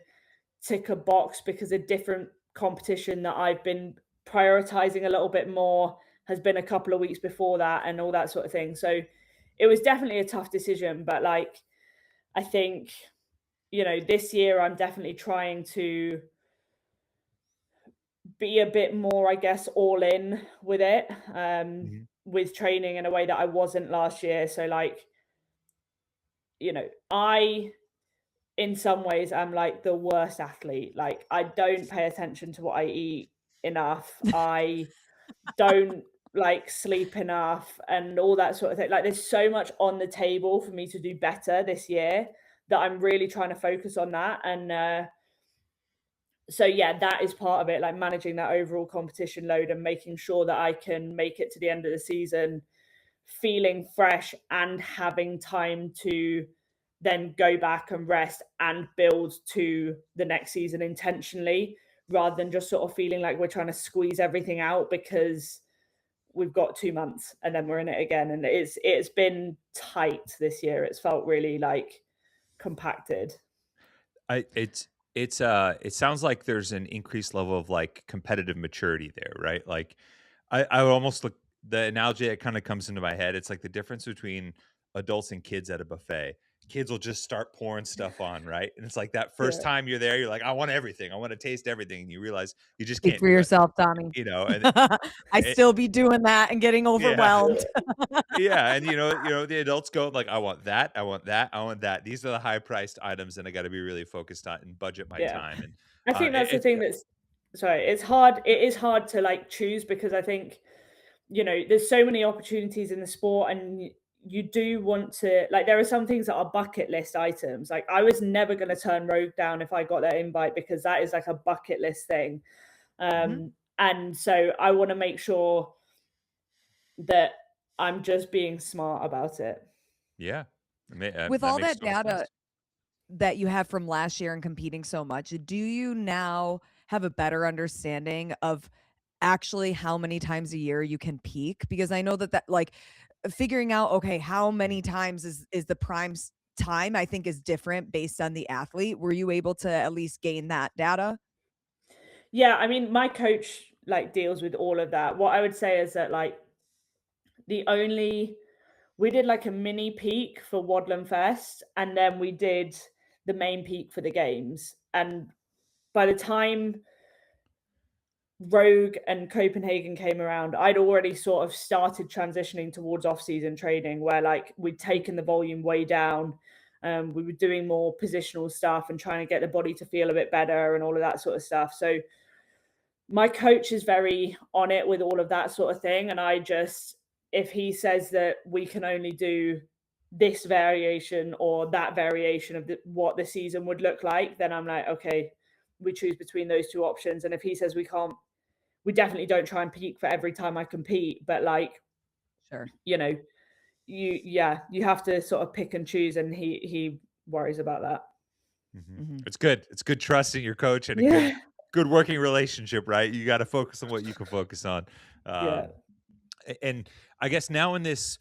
tick a box, because a different competition that I've been prioritizing a little bit more has been a couple of weeks before that, and all that sort of thing. So it was definitely a tough decision, but like I think this year I'm definitely trying to be a bit more, I guess, all in with it, with training in a way that I wasn't last year. So like I in some ways I'm like the worst athlete. Like I don't pay attention to what I eat enough. I don't like sleep enough and all that sort of thing. Like there's so much on the table for me to do better this year that I'm really trying to focus on that. And so yeah, that is part of it, like managing that overall competition load and making sure that I can make it to the end of the season feeling fresh and having time to then go back and rest and build to the next season intentionally, rather than just sort of feeling like we're trying to squeeze everything out because we've got 2 months and then we're in it again. And it's been tight this year. It's felt really like compacted. It sounds like there's an increased level of like competitive maturity there, right? Like I would almost look, the analogy that kind of comes into my head, it's like the difference between adults and kids at a buffet. Kids will just start pouring stuff on, right? And it's like that first time you're there, you're like, I want everything. I want to taste everything. And you realize you just Speak can't for do yourself, Tommy. And I still be doing that and getting overwhelmed. Yeah. And the adults go like, I want that. I want that. I want that. These are the high priced items, and I got to be really focused on and budget my time. And I think that's the thing it's hard. It is hard to like choose, because I think, there's so many opportunities in the sport, and you do want to, like, there are some things that are bucket list items. Like I was never going to turn Rogue down if I got that invite, because that is like a bucket list thing. And so I want to make sure that I'm just being smart about it. Yeah. With all that data that you have from last year and competing so much, do you now have a better understanding of actually how many times a year you can peak? Because I know that like figuring out, okay, how many times is the prime time, I think is different based on the athlete. Were you able to at least gain that data? Yeah, I mean, my coach like deals with all of that. What I would say is that like we did like a mini peak for Wadland Fest, and then we did the main peak for the games. And by the time Rogue and Copenhagen came around, I'd already sort of started transitioning towards off-season training, where like we'd taken the volume way down. We were doing more positional stuff and trying to get the body to feel a bit better and all of that sort of stuff. So my coach is very on it with all of that sort of thing. And I just, if he says that we can only do this variation or that variation of what the season would look like, then I'm like, okay, we choose between those two options. And if he says we can't, we definitely don't try and peak for every time I compete, but like, Sure. you know, you have to sort of pick and choose, and he worries about that. It's good. It's good trusting your coach and a good working relationship, right? You got to focus on what you can focus on. And I guess now in this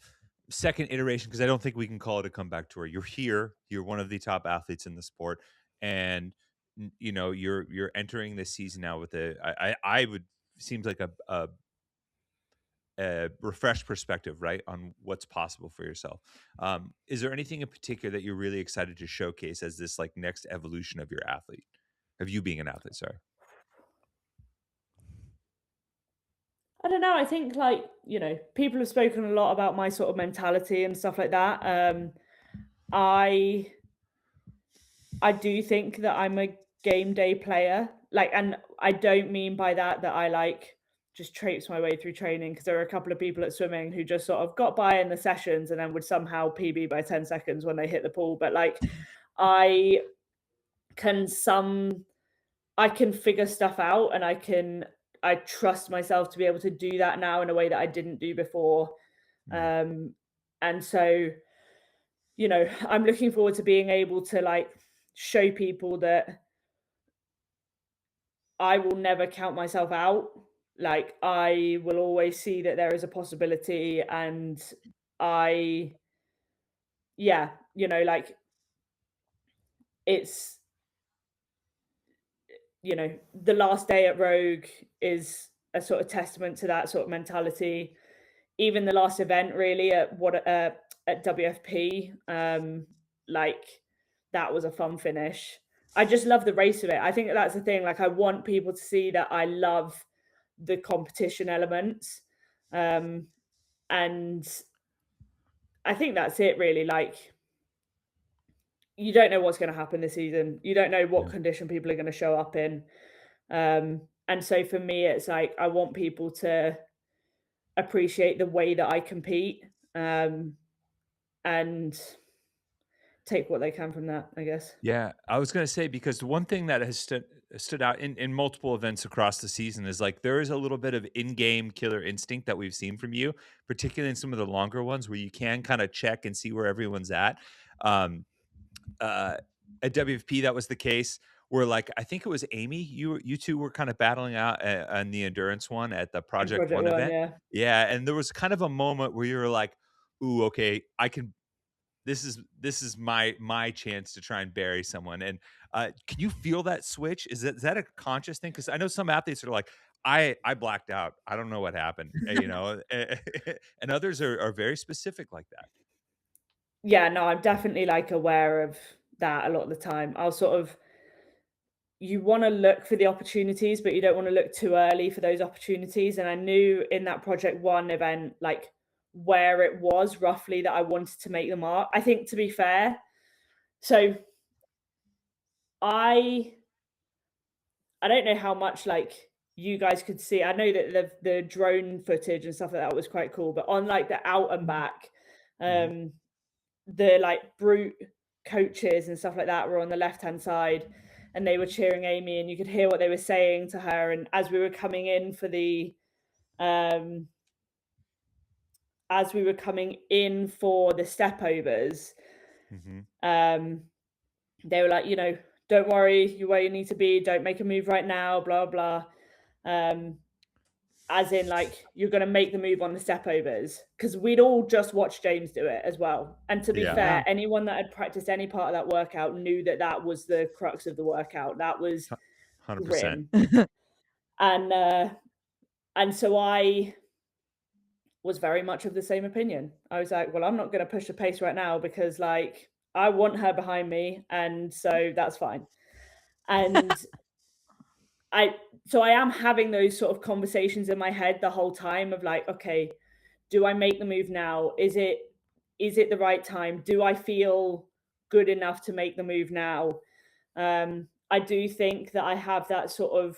second iteration, because I don't think we can call it a comeback tour, you're here, you're one of the top athletes in the sport, and you know, you're entering this season now with I would seems like a refreshed perspective, right, on what's possible for yourself. Is there anything in particular that you're really excited to showcase as this like next evolution of you being an athlete? Sorry. I don't know. I think like, you know, people have spoken a lot about my sort of mentality and stuff like that. I do think that I'm a game day player. Like, and I don't mean by that I like just traipse my way through training, because there are a couple of people at swimming who just sort of got by in the sessions and then would somehow PB by 10 seconds when they hit the pool. But like, I can figure stuff out, and I trust myself to be able to do that now in a way that I didn't do before. And so, you know, I'm looking forward to being able to like show people that I will never count myself out. Like, I will always see that there is a possibility, and you know, like, it's, you know, the last day at Rogue is a sort of testament to that sort of mentality. Even the last event really at WFP, like, that was a fun finish. I just love the race of it. I think that's the thing. Like, I want people to see that I love the competition elements. And I think that's it really. Like, you don't know what's going to happen this season. You don't know what condition people are going to show up in. And so for me, it's like, I want people to appreciate the way that I compete, and take what they can from that, I guess. Yeah, I was going to say, because the one thing that has stood out in multiple events across the season is like there is a little bit of in-game killer instinct that we've seen from you, particularly in some of the longer ones where you can kind of check and see where everyone's at. At WFP, that was the case. Where, like, I think it was Amy, you two were kind of battling out on the endurance one at the Project One event. Yeah, and there was kind of a moment where you were like, "Ooh, okay, I can. This is my chance to try and bury someone." And can you feel that switch? Is that a conscious thing? Because I know some athletes are like, I blacked out. I don't know what happened. You know, and others are very specific like that. Yeah, no, I'm definitely like aware of that a lot of the time. I'll sort of, you want to look for the opportunities, but you don't want to look too early for those opportunities. And I knew in that Project One event, like, where it was roughly that I wanted to make the mark. I think, to be fair, so I don't know how much like you guys could see. I know that the drone footage and stuff like that was quite cool, but on like the out and back, the like brute coaches and stuff like that were on the left-hand side, and they were cheering Amy, and you could hear what they were saying to her. And as we were coming in for the step overs, they were like, you know, don't worry, you're where you need to be, don't make a move right now, blah blah. As in, like, you're going to make the move on the step overs, because we'd all just watched James do it as well. And to be fair, anyone that had practiced any part of that workout knew that was the crux of the workout. That was 100%. And And so I was very much of the same opinion. I was like, well, I'm not going to push the pace right now because like I want her behind me, and so that's fine. And I am having those sort of conversations in my head the whole time of like, okay, do I make the move now? Is it the right time? Do I feel good enough to make the move now? I do think that I have that sort of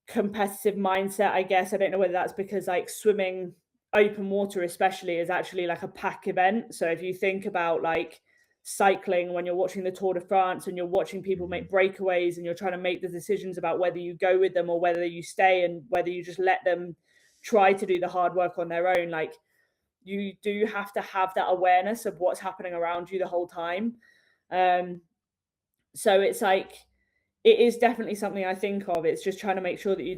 competitive mindset, I guess. I don't know whether that's because like swimming open water especially is actually like a pack event. So if you think about like cycling, when you're watching the Tour de France and you're watching people make breakaways and you're trying to make the decisions about whether you go with them or whether you stay and whether you just let them try to do the hard work on their own, like you do have to have that awareness of what's happening around you the whole time. So it's like, it is definitely something I think of. It's just trying to make sure that you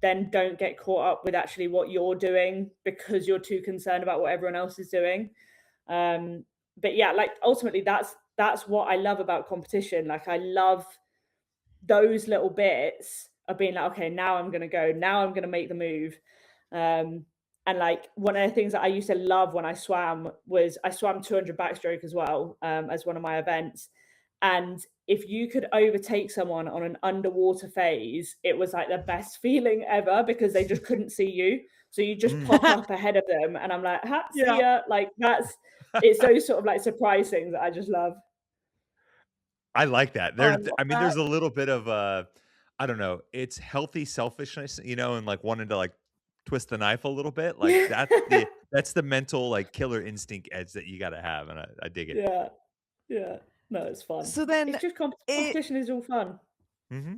then don't get caught up with actually what you're doing because you're too concerned about what everyone else is doing. But yeah, like ultimately that's what I love about competition. Like I love those little bits of being like, okay, now I'm going to go, now I'm going to make the move. And like one of the things that I used to love when I swam was I swam 200 backstroke as well, as one of my events. And if you could overtake someone on an underwater phase, it was like the best feeling ever because they just couldn't see you. So you just pop up ahead of them. And I'm like, see ya. Like it's those sort of like surprise things that I just love. I like that. There's a little bit of I don't know, it's healthy selfishness, and like wanting to like twist the knife a little bit. Like that's the mental like killer instinct edge that you got to have, and I dig it. Yeah. No, it's fun. So then it's just competition is all fun. Mm-hmm.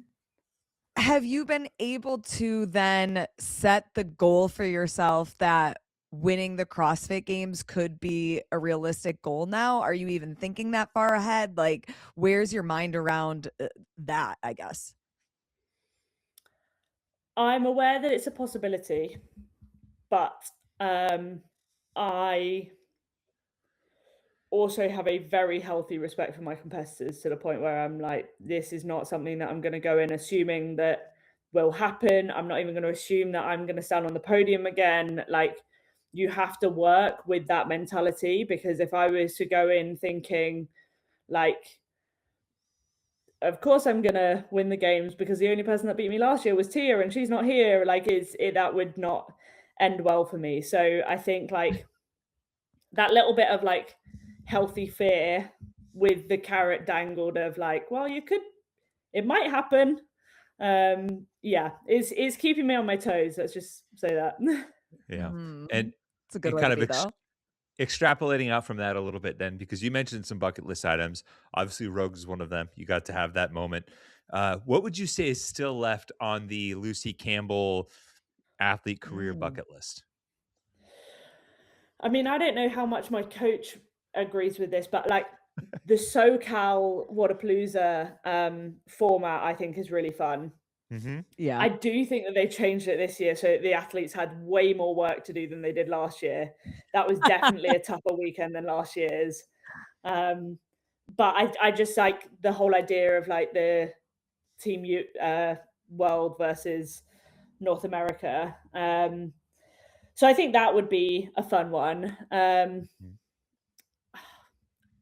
Have you been able to then set the goal for yourself that winning the CrossFit Games could be a realistic goal now? Are you even thinking that far ahead? Like, where's your mind around that, I guess? I'm aware that it's a possibility, but I also have a very healthy respect for my competitors to the point where I'm like, this is not something that I'm going to go in assuming that will happen. I'm not even going to assume that I'm going to stand on the podium again. Like, you have to work with that mentality, because if I was to go in thinking like, of course I'm going to win the games because the only person that beat me last year was Tia and she's not here, like that would not end well for me. So I think like that little bit of like healthy fear with the carrot dangled of like, well, it might happen. Is keeping me on my toes. Let's just say that. Yeah. Mm-hmm. And it's a good way kind to of be, though. Extrapolating out from that a little bit then, because you mentioned some bucket list items. Obviously, Rogues is one of them. You got to have that moment. What would you say is still left on the Lucy Campbell athlete career bucket list? I mean, I don't know how much my coach agrees with this, but like the SoCal Wodapalooza format, I think is really fun. Mm-hmm. Yeah. I do think that they changed it this year, so the athletes had way more work to do than they did last year. That was definitely a tougher weekend than last year's. But I just like the whole idea of like the Team World versus North America. So I think that would be a fun one.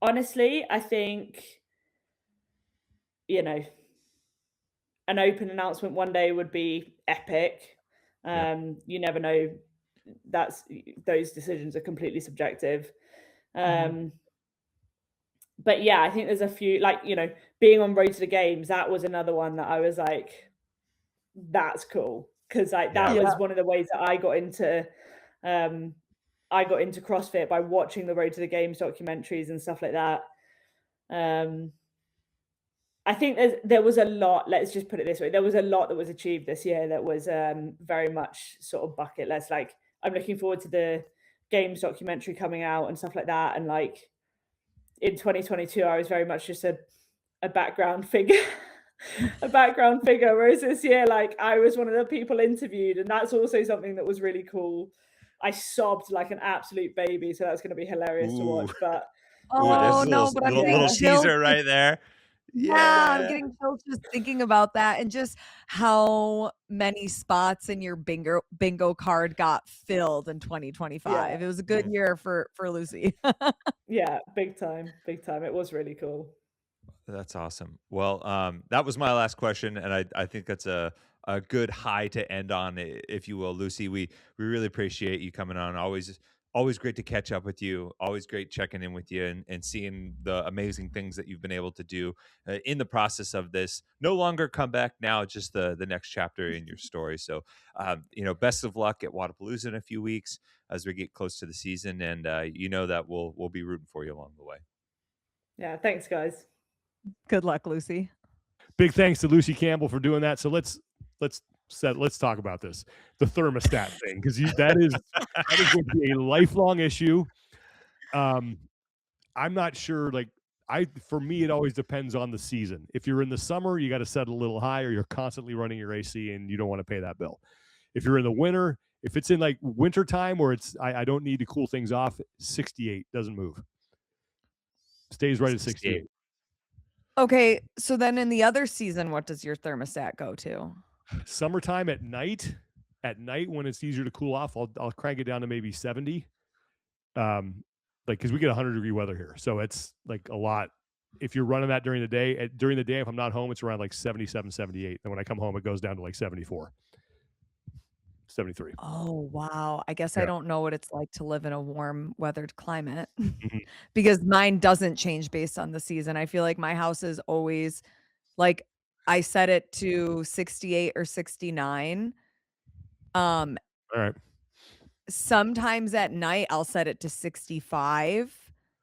Honestly, I think, an open announcement one day would be epic. You never know. Those decisions are completely subjective. But yeah, I think there's a few, like, being on Road to the Games, that was another one that I was like, that's cool. Because like that was one of the ways that I got into CrossFit, by watching the Road to the Games documentaries and stuff like that. I think there was a lot, let's just put it this way, there was a lot that was achieved this year that was very much sort of bucket list. Like, I'm looking forward to the Games documentary coming out and stuff like that. And like in 2022, I was very much just a background figure. Whereas this year, like, I was one of the people interviewed, and that's also something that was really cool. I sobbed like an absolute baby, so that's going to be hilarious to watch. But but little teaser right there. Yeah, I'm getting chills just thinking about that, and just how many spots in your bingo card got filled in 2025. Yeah. It was a good year for Lucy. Yeah, big time, big time. It was really cool. That's awesome. Well, that was my last question, and I think that's a good high to end on, if you will, Lucy. We really appreciate you coming on. Always great to catch up with you. Always great checking in with you and seeing the amazing things that you've been able to do in the process of this. No longer comeback now, just the next chapter in your story. So, best of luck at Wadapalooza in a few weeks as we get close to the season, and that we'll be rooting for you along the way. Yeah, thanks, guys. Good luck, Lucy. Big thanks to Lucy Campbell for doing that. So let's talk about this, the thermostat thing, because that is going to be a lifelong issue. I'm not sure. For me, it always depends on the season. If you're in the summer, you got to set a little higher. You're constantly running your AC, and you don't want to pay that bill. If you're in the winter, if it's in like winter time where I don't need to cool things off, 68 doesn't move. Stays right at 68. Okay, so then in the other season, what does your thermostat go to? Summertime at night when it's easier to cool off, I'll crank it down to maybe 70. Because we get 100-degree weather here, so it's like a lot. If you're running that during the day, if I'm not home, it's around like 77, 78. And when I come home, it goes down to like 74, 73. Oh, wow. I guess Yeah. I don't know what it's like to live in a warm weathered climate Mhm. because mine doesn't change based on the season. I feel like my house is always like I set it to 68 or 69. All right. Sometimes at night I'll set it to 65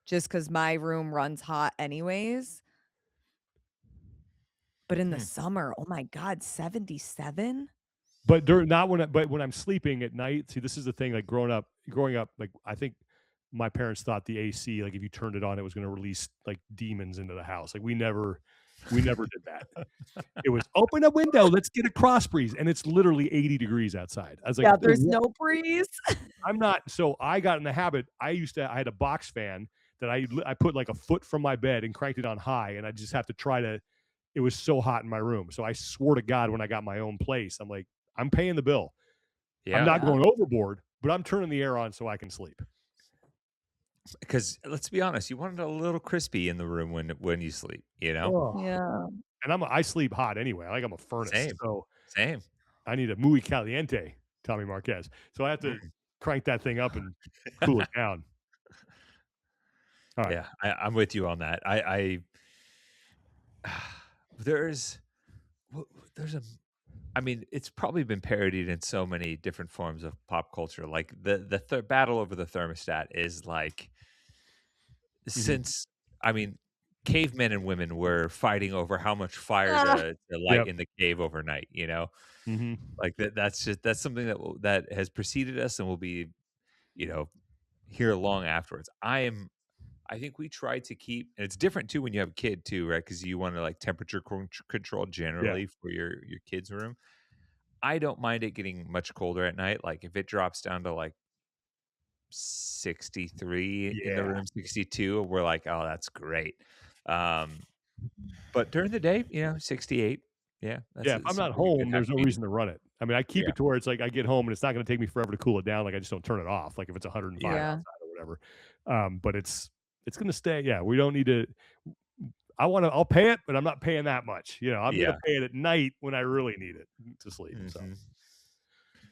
just because my room runs hot anyways. But in the summer, oh my God, 77? But when I'm sleeping at night, see, this is the thing. Like growing up, like I think my parents thought the AC, like if you turned it on, it was going to release like demons into the house. Like we never did that. It was open a window, let's get a cross breeze, and it's literally 80 degrees outside. I was like, Yeah, there's no breeze. I'm not. So I got in the habit. I had a box fan that I put like a foot from my bed and cranked it on high, and I just have to try to. It was so hot in my room, so I swore to God when I got my own place, I'm like, I'm paying the bill. Yeah. I'm not going overboard, but I'm turning the air on so I can sleep. Because let's be honest, you want it a little crispy in the room when you sleep, Oh. Yeah. And I sleep hot anyway. Like I'm a furnace. Same. I need a muy caliente, Tommy Marquez. So I have to crank that thing up and cool it down. All right. Yeah, I'm with you on that. It's probably been parodied in so many different forms of pop culture. Like the battle over the thermostat is like, since cavemen and women were fighting over how much fire to light in the cave overnight. Like that's something that has preceded us and will be, here long afterwards. I think we try to keep, and it's different too when you have a kid too, right? Because you want to like temperature control generally for your kid's room. I don't mind it getting much colder at night. Like if it drops down to like 63 in the room, 62, we're like, oh, that's great. But during the day, 68. Yeah. If I'm not home, there's no reason to run it. I mean, I keep it to where it's like I get home and it's not going to take me forever to cool it down. Like I just don't turn it off. Like if it's 105 outside or whatever. But it's going to stay. Yeah. We don't need to. I'll pay it, but I'm not paying that much. I'm going to pay it at night when I really need it to sleep. So,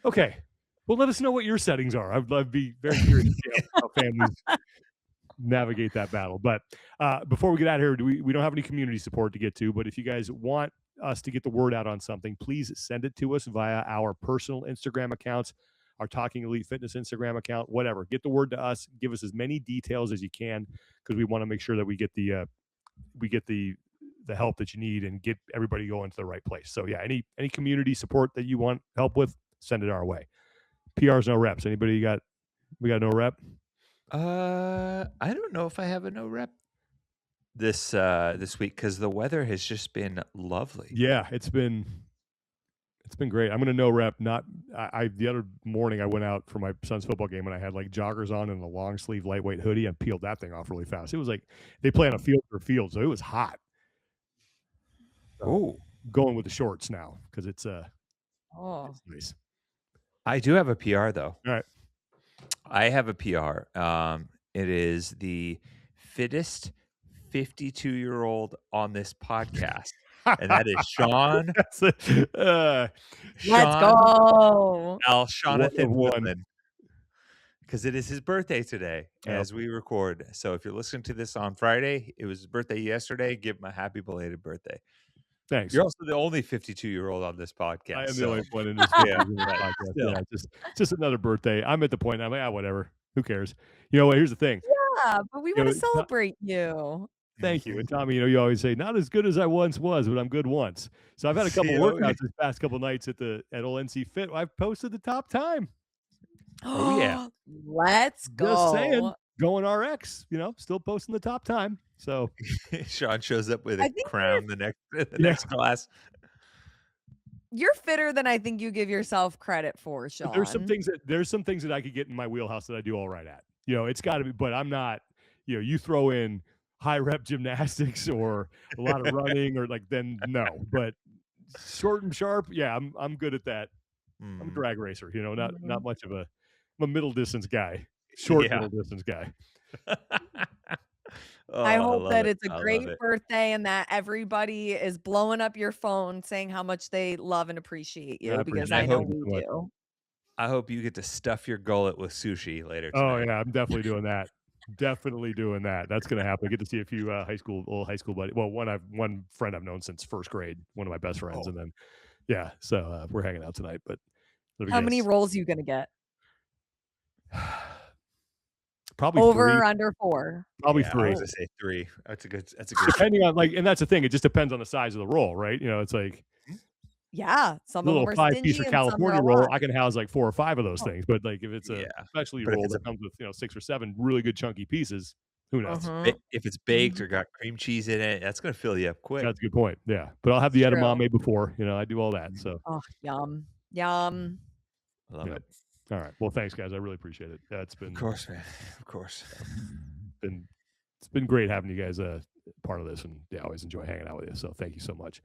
okay. Well, let us know what your settings are. I'd be very curious to see how families navigate that battle. But before we get out of here, we don't have any community support to get to. But if you guys want us to get the word out on something, please send it to us via our personal Instagram accounts, our Talking Elite Fitness Instagram account, whatever. Get the word to us. Give us as many details as you can because we want to make sure that we get the help that you need and get everybody going to the right place. So yeah, any community support that you want help with, send it our way. PRs, no reps. Anybody we got no rep? I don't know if I have a no rep this week because the weather has just been lovely. Yeah, it's been great. I'm gonna no rep. The other morning I went out for my son's football game and I had like joggers on and a long sleeve lightweight hoodie and peeled that thing off really fast. It was like they play on a field, so it was hot. Oh, Going with the shorts now because it's Oh, it's nice. I do have a PR though. All right. I have a PR. It is the fittest 52-year-old on this podcast, and that is Sean. That's it. let's go. Jonathan One of one. Woodland, because it is his birthday today Yep. as we record. So if you're listening to this on Friday, it was his birthday yesterday. Give him a happy belated birthday. Thanks. You're also the only 52-year-old on this podcast. I am the so- only one in this Yeah, podcast. still. Yeah, just another birthday. I'm at the point. I'm like, whatever. Who cares? You know what? Here's the thing. Yeah, but we You want know, to it's not- celebrate you. Thank you. And Tommy, you always say not as good as I once was, but I'm good once. So I've had a couple See, workouts this past couple nights at old NC Fit. I've posted the top time. Oh, yeah. Let's go. Just saying, going RX. Still posting the top time. So Sean shows up with I a think crown the next class. You're fitter than I think you give yourself credit for, Sean. there's some things that I could get in my wheelhouse that I do all right at. It's got to be, but I'm not. You throw in high rep gymnastics or a lot of running or then no. But short and sharp, yeah, I'm good at that. I'm a drag racer, not much of I'm a middle distance guy, short Yeah. middle distance guy. I hope love that it. it's a I love great it. birthday and that everybody is blowing up your phone saying how much they love and appreciate you I because appreciate I it. know Thank we you so much. do. I hope you get to stuff your gullet with sushi later tonight. Oh yeah, I'm definitely doing that. Definitely doing that. That's gonna happen. I get to see a few old high school buddies. Well, one friend I've known since first grade, one of my best friends, and then so we're hanging out tonight. But it'll be How good. many rolls you gonna get? Probably Over 3. or under 4? Probably Yeah, I 3. was gonna say 3. That's a good. Depending on and that's the thing. It just depends on the size of the roll, right? It's like Yeah, some a of them little are 5-piece stingy or and some are California a roll. lot. I can house like 4 or 5 of those Oh. things. But if it's a Yeah. specialty But if roll it's that comes with 6 or 7 really good chunky pieces, who knows? Mhm. If it's baked or got cream cheese in it, that's gonna fill you up quick. That's a good point. Yeah, but I'll have the True. edamame before. I do all that. So Oh, yum. Yum. I love Yeah. it. all right. Well, thanks guys. I really appreciate it. It's been Of course, man. Of course. it's been great having you guys part of this, and I always enjoy hanging out with you. So thank you so much.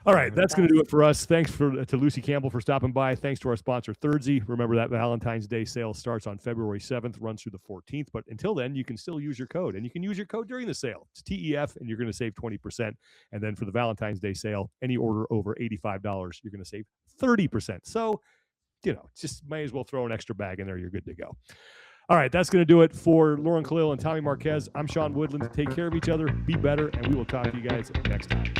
All right, that's going to do it for us. Thanks to Lucy Campbell for stopping by. Thanks to our sponsor, Thirdzy. Remember that Valentine's Day sale starts on February 7th, runs through the 14th. But until then, you can still use your code, and you can use your code during the sale. It's TEF, and you're going to save 20%. And then for the Valentine's Day sale, any order over $85, you're going to save 30%. So, just may as well throw an extra bag in there. You're good to go. All right, that's going to do it for Lauren Kalil and Tommy Marquez. I'm Sean Woodland. Take care of each other, be better, and we will talk to you guys next time.